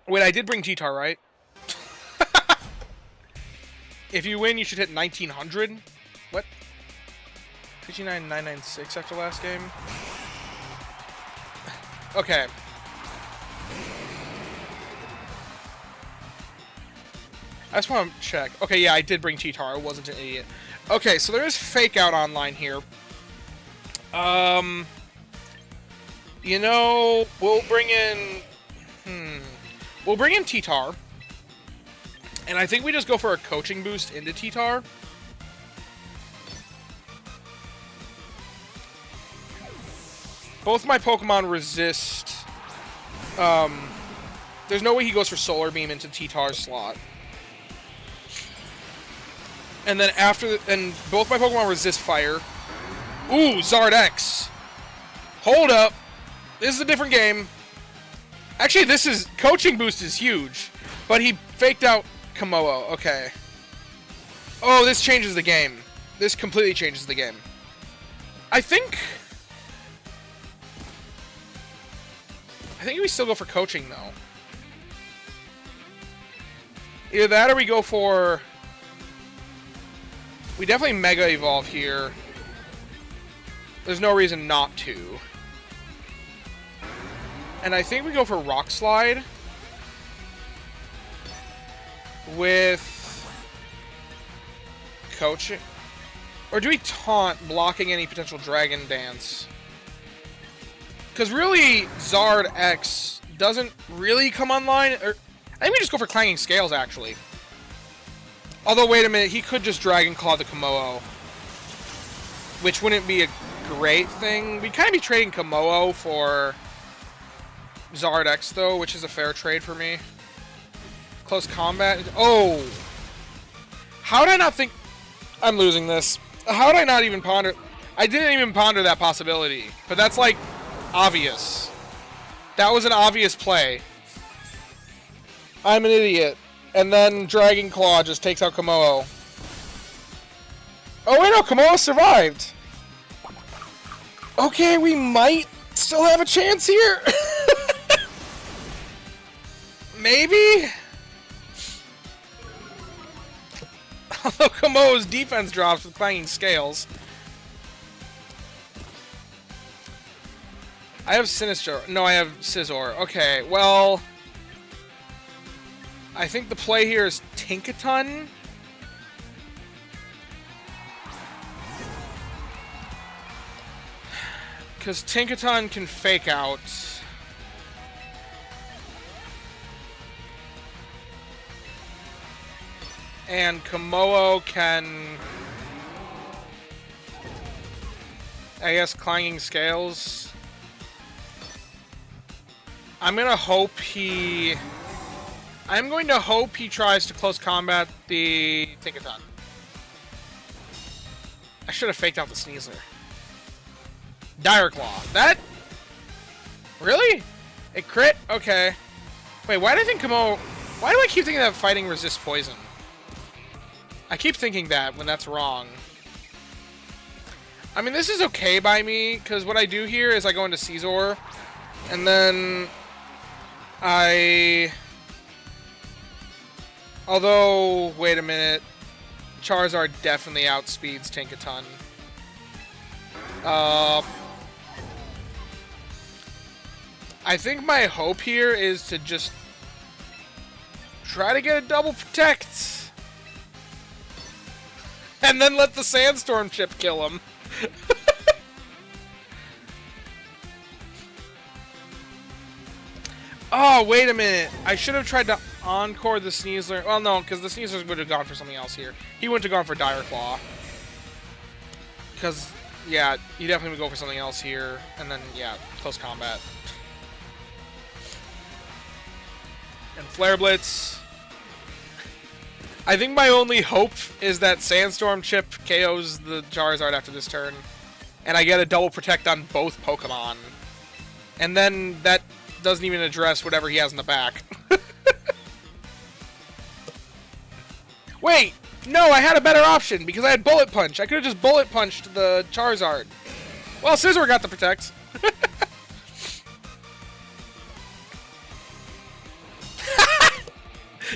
Wait, I did bring T-Tar, right? If you win, you should hit 1900. What? 59996 after last game? Okay. I just want to check. Okay, yeah, I did bring T-Tar. I wasn't an idiot. Okay, so there is Fake Out online here. You know, we'll bring in... We'll bring in T-Tar. And I think we just go for a coaching boost into T-Tar. Both my Pokemon resist... there's no way he goes for Solar Beam into T-Tar's slot. And then and both my Pokemon resist fire. Ooh, Zardex. Hold up. This is a different game. Actually, this is... Coaching boost is huge. But he faked out Kommo-o. Okay. Oh, this changes the game. This completely changes the game. I think we still go for coaching, though. Either that or we go for... We definitely Mega Evolve here. There's no reason not to. And I think we go for Rock Slide. With... Coaching. Or do we Taunt, blocking any potential Dragon Dance? Because really, Zard X doesn't really come online. Or I think we just go for Clanging Scales, actually. Although, wait a minute, he could just Dragon Claw the Kommo-o. Which wouldn't be a great thing. We'd kind of be trading Kommo-o for Zard X, though, which is a fair trade for me. Close combat. Oh! How did I not think... I'm losing this. How did I not even ponder... I didn't even ponder that possibility. But that's, like, obvious. That was an obvious play. I'm an idiot. And then Dragon Claw just takes out Kommo-o. Oh, wait, no, Kommo-o survived. Okay, we might still have a chance here. Maybe? Although Kommo-o's defense drops with Clanging Scales. I have Sinistra. No, I have Scizor. Okay, well... I think the play here is Tinkaton. Because Tinkaton can Fake Out. And Kommo-o can... I guess Clanging Scales. I'm going to hope he tries to close combat the Tinkaton. I should have faked out the Sneasler. Dire Claw. That... Really? It crit? Okay. Wait, why do I think Kommo-o... Why do I keep thinking that fighting resists poison? I keep thinking that when that's wrong. I mean, this is okay by me, because what I do here is I go into Scizor, and then I... Although, wait a minute. Charizard definitely outspeeds Tinkaton. I think my hope here is to just try to get a double protect. And then let the Sandstorm chip kill him. Oh, wait a minute. I should have tried to encore the Sneasler. Well, no, because the Sneasler would have gone for something else here. He wouldn't have gone for Dire Claw. Because, yeah, he definitely would go for something else here. And then, yeah, close combat. And Flare Blitz. I think my only hope is that Sandstorm Chip KOs the Charizard after this turn. And I get a double protect on both Pokemon. And then that doesn't even address whatever he has in the back. Wait! No, I had a better option because I had Bullet Punch. I could have just Bullet Punched the Charizard. Well, Scizor got the protect.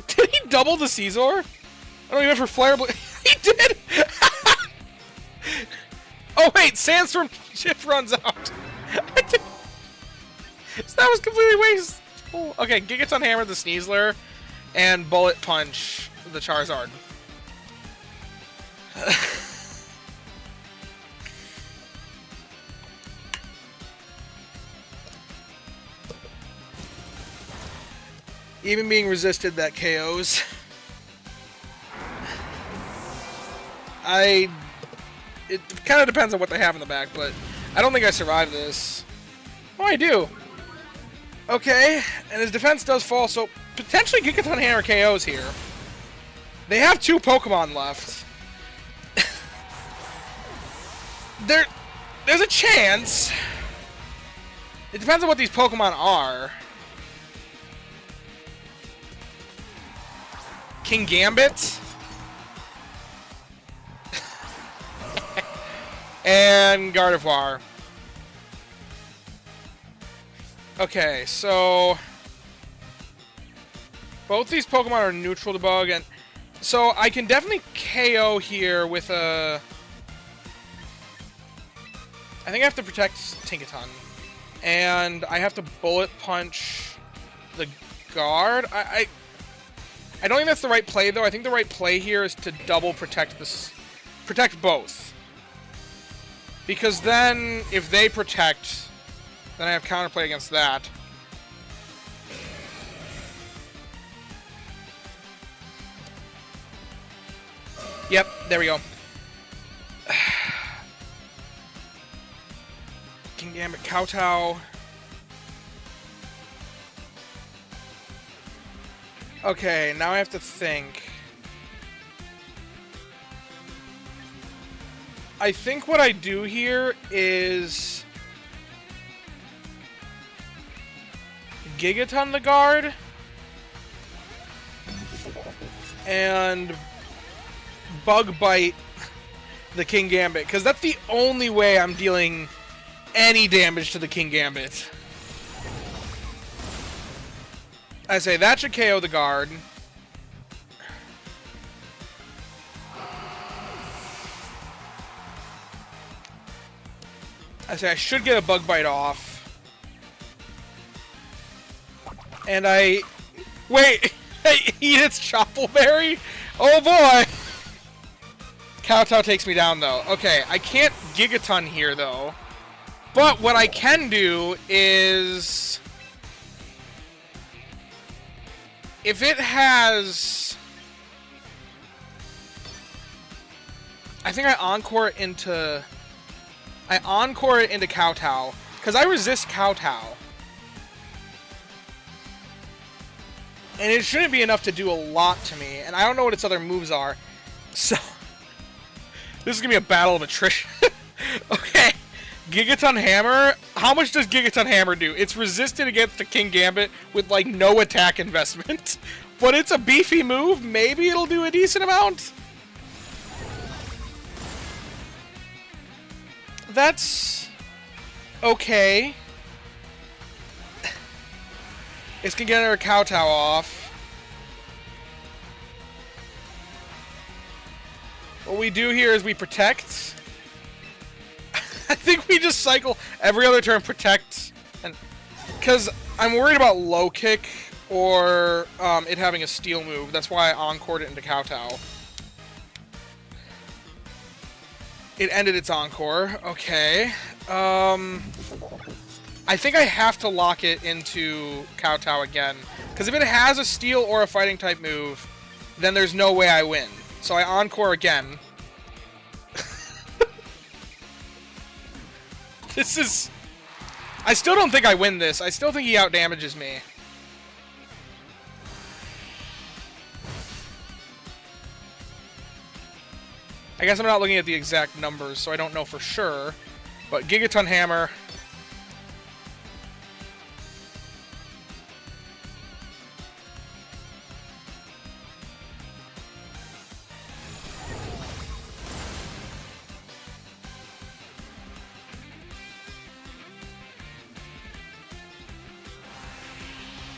Did he double the Scizor? I don't even for Flare Blitz. He did! Oh wait, Sandstorm Chip runs out. So that was completely wasteful. Okay, Gigaton Hammer the Sneasler, and Bullet Punch the Charizard. Even being resisted, that KOs. It kind of depends on what they have in the back, but I don't think I survived this. Oh, I do. Okay, and his defense does fall, so potentially Gigaton Hammer KOs here. They have 2 Pokemon left. There's a chance. It depends on what these Pokemon are. Kingambit. And Gardevoir. Okay, so both these Pokemon are neutral to bug, and so I can definitely KO here with a... I think I have to protect Tinkaton. And I have to Bullet Punch the guard. I don't think that's the right play, though. I think the right play here is to double protect this... Protect both. Because then, if they protect, then I have counterplay against that. Yep, there we go. Kingambit, Kowtow. Okay, now I have to think. I think what I do here is Gigaton the guard and Bug Bite the Kingambit, because that's the only way I'm dealing any damage to the Kingambit. I say that should KO the guard. I say I should get a Bug Bite off. And I... Wait! He hits Choppleberry? Oh boy! Kowtow takes me down though. Okay, I can't Gigaton here though. But what I can do is... If it has... I think I Encore it into... I Encore it into Kowtow, because I resist Kowtow. And it shouldn't be enough to do a lot to me, and I don't know what its other moves are. So, this is going to be a battle of attrition. Okay, Gigaton Hammer. How much does Gigaton Hammer do? It's resisted against the Kingambit with, like, no attack investment. But it's a beefy move. Maybe it'll do a decent amount. That's okay. It's gonna get our Kowtow off. What we do here is we protect. I think we just cycle every other turn protect, and because I'm worried about low kick or it having a steal move. That's why I encored it into Kowtow. It ended its encore. Okay. I think I have to lock it into Kowtow again. Because if it has a steal or a fighting type move, then there's no way I win. So I encore again. This is... I still don't think I win this. I still think he outdamages me. I guess I'm not looking at the exact numbers, so I don't know for sure. But Gigaton Hammer...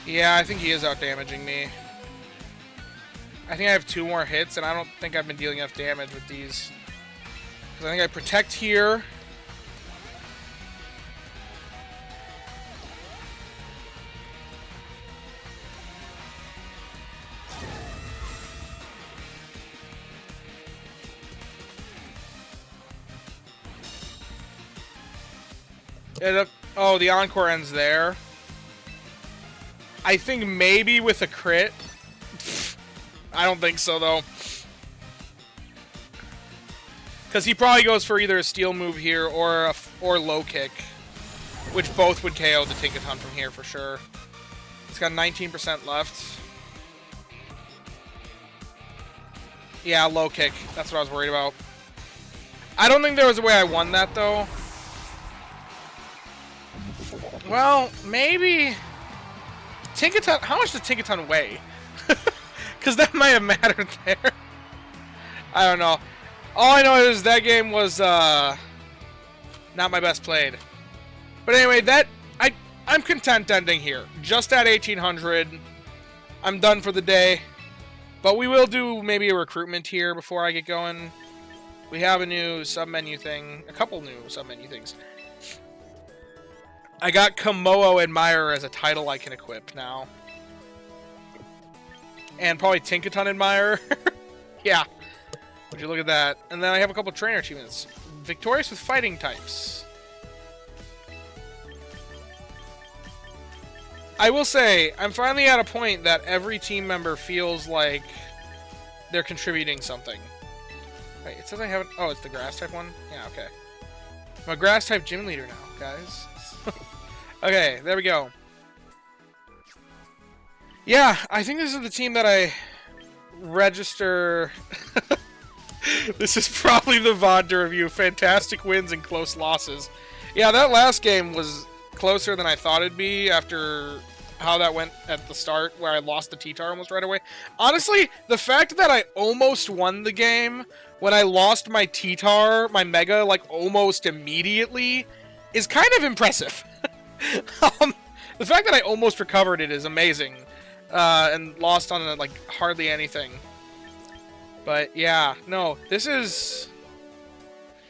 Yeah, I think he is outdamaging me. I think I have 2 more hits, and I don't think I've been dealing enough damage with these. Because I think I protect here. Oh, the encore ends there. I think maybe with a crit. I don't think so, though. Because he probably goes for either a steal move here or low kick. Which both would KO the Tinkaton from here for sure. It's got 19% left. Yeah, low kick. That's what I was worried about. I don't think there was a way I won that, though. Well, maybe... Tinkaton, how much does Tinkaton weigh? Because that might have mattered there. I don't know. All I know is that game was not my best played. But anyway, I'm content ending here. Just at 1800. I'm done for the day. But we will do maybe a recruitment here before I get going. We have a new sub-menu thing. A couple new sub-menu things. I got Komodo Admirer as a title I can equip now. And probably Tinkaton Admirer. Yeah. Would you look at that? And then I have a couple trainer achievements. Victorious with fighting types. I will say, I'm finally at a point that every team member feels like they're contributing something. Wait, it says I haven't... Oh, it's the grass type one? Yeah, okay. I'm a grass type gym leader now, guys. Okay, there we go. Yeah, I think this is the team that I register. This is probably the VOD review. Fantastic wins and close losses. Yeah, that last game was closer than I thought it'd be after how that went at the start, where I lost the T-Tar almost right away. Honestly, the fact that I almost won the game when I lost my T-Tar, my Mega, like almost immediately, is kind of impressive. The fact that I almost recovered it is amazing. And lost on, like, hardly anything. But, yeah. No, this is...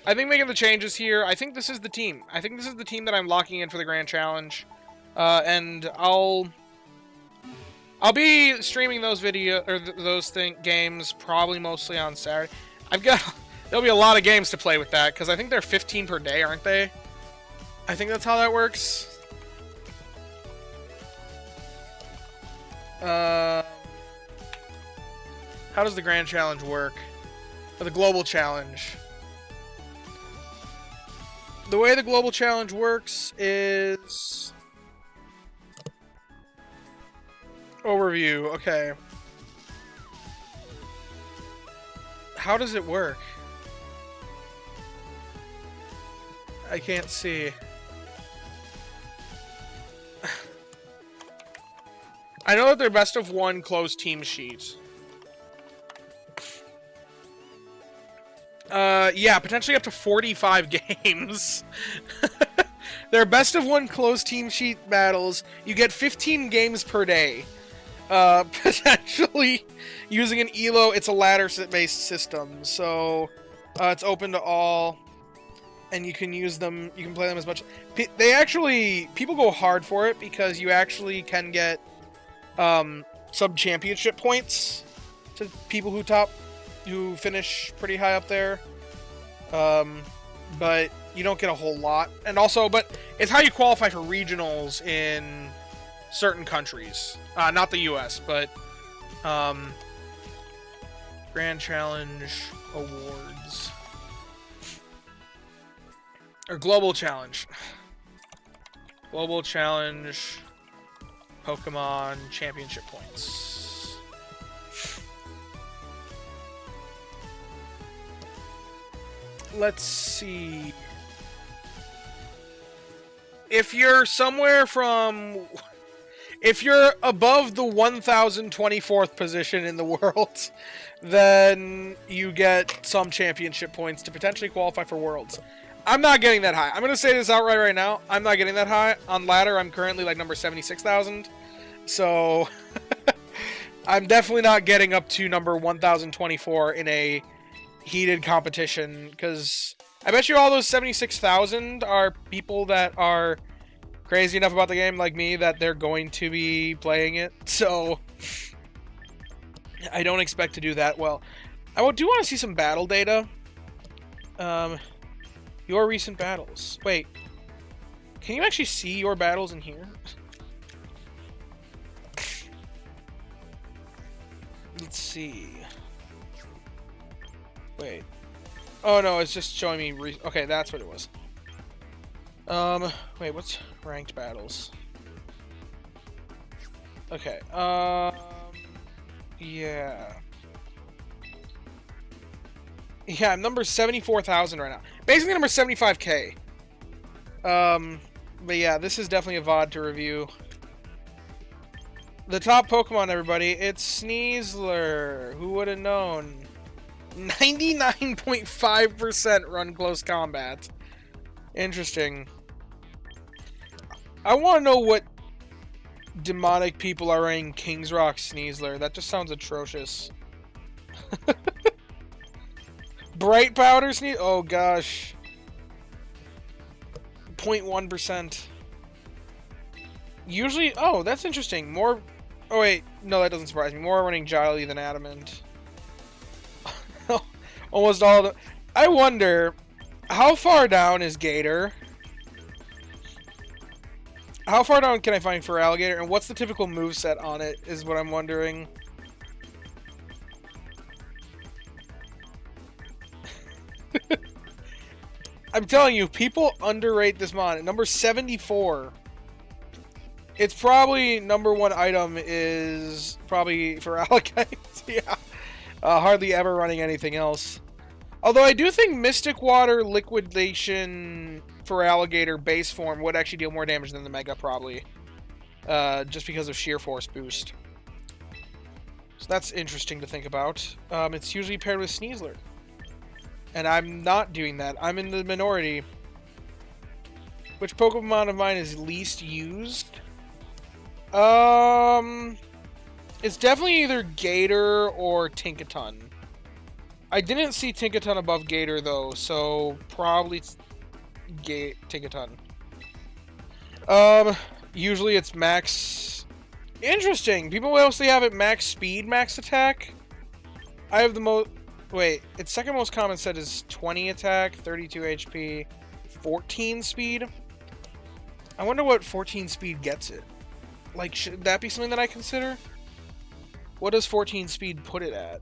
I think making the changes here, I think this is the team. I think this is the team that I'm locking in for the Grand Challenge. And I'll be streaming those games probably mostly on Saturday. There'll be a lot of games to play with that, because I think they're 15 per day, aren't they? I think that's how that works. How does the Grand Challenge work? Or the Global Challenge? The way the Global Challenge works is... Overview, okay. How does it work? I can't see. I know that they're best of one closed team sheet. Yeah, potentially up to 45 games. They're best of one closed team sheet battles. You get 15 games per day. Potentially using an ELO. It's a ladder-based system, so it's open to all. and you can use them. You can play them as much. They actually people go hard for it because you actually can get some championship points to people who finish pretty high up there. But you don't get a whole lot, and also, but it's how you qualify for regionals in certain countries, not the U.S., but Grand Challenge Awards or Global Challenge, Pokemon Championship points. Let's see. If you're above the 1024th position in the world, then you get some championship points to potentially qualify for Worlds. I'm not getting that high. I'm going to say this outright right now. I'm not getting that high. On ladder, I'm currently like number 76,000. So, I'm definitely not getting up to number 1024 in a heated competition, because I bet you all those 76,000 are people that are crazy enough about the game like me that they're going to be playing it. So I don't expect to do that well. I do want to see some battle data. Your recent battles. Wait, can you actually see your battles in here? Let's see. Wait. Oh no, it's just showing me okay, that's what it was. Wait, what's ranked battles? Okay, yeah. Yeah, I'm number 74,000 right now. Basically number 75k. But yeah, this is definitely a VOD to review. The top Pokemon, everybody, it's Sneasler. Who would have known? 99.5% run close combat. Interesting. I want to know what demonic people are running King's Rock Sneasler. That just sounds atrocious. Bright Powder Sneasler? Oh gosh. 0.1%. Usually... Oh, that's interesting. More... Oh wait, no, that doesn't surprise me. More running Jolly than Adamant. Almost all of them. I wonder, how far down is Gator? How far down can I find for Alligator? And what's the typical moveset on it, is what I'm wondering. I'm telling you, people underrate this mon. At number 74. It's probably number one item is probably for Alligator. Yeah. Hardly ever running anything else. Although I do think Mystic Water Liquidation for Alligator base form would actually deal more damage than the Mega, probably. Just because of sheer force boost. So that's interesting to think about. It's usually paired with Sneasler. And I'm not doing that. I'm in the minority. Which Pokemon of mine is least used? It's definitely either Gator or Tinkaton. I didn't see Tinkaton above Gator, though, so probably Tinkaton. Usually it's max... Interesting! People mostly have it max speed, max attack. I have the most... Wait, its second most common set is 20 attack, 32 HP, 14 speed. I wonder what 14 speed gets it. Like, should that be something that I consider? What does 14 speed put it at?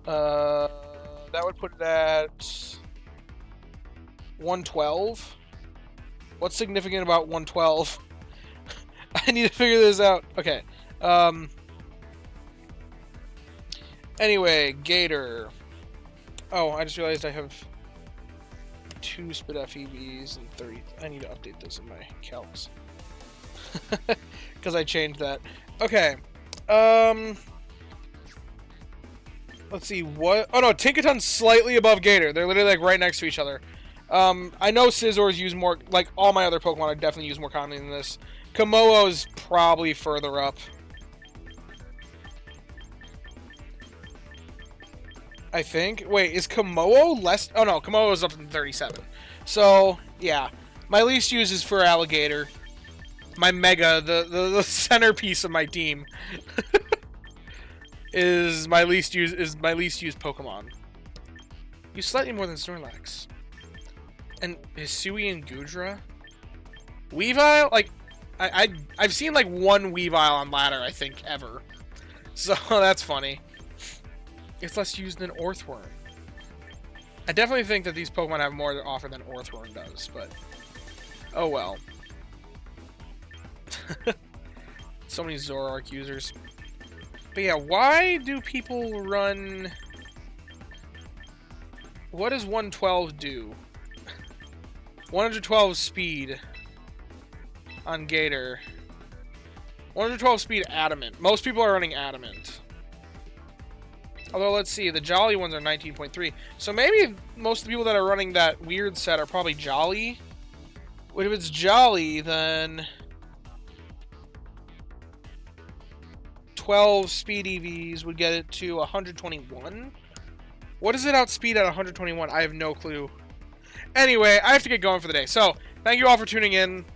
That would put it at 112. What's significant about 112? I need to figure this out. Okay. Anyway, Gator. Oh, I just realized I have 2 Spadef EVs and 30. I need to update this in my calcs. Because I changed that. Okay. Let's see, what... Oh no, Tinkaton's slightly above Gator. They're literally like right next to each other. I know Scizors use more... Like, all my other Pokemon I definitely use more commonly than this. Komodo's probably further up. I think. Wait, is Komodo less? Oh no, Komodo is up in 37. So yeah, my least use is for Alligator. My Mega, the centerpiece of my team, is my least used Pokemon. Use slightly more than Snorlax. And Hisui and Gudra? Weavile? Like, I've seen like one Weavile on ladder, I think, ever. So that's funny. It's less used than Orthworm. I definitely think that these Pokemon have more to offer than Orthworm does, but oh well. So many Zoroark users. But yeah, why do people run... What does 112 do? 112 speed on Gator. 112 speed Adamant. Most people are running Adamant. Although, let's see, the Jolly ones are 19.3. So maybe most of the people that are running that weird set are probably Jolly. But if it's Jolly, then 12 speed EVs would get it to 121. What does it outspeed at 121? I have no clue. Anyway, I have to get going for the day. So, thank you all for tuning in.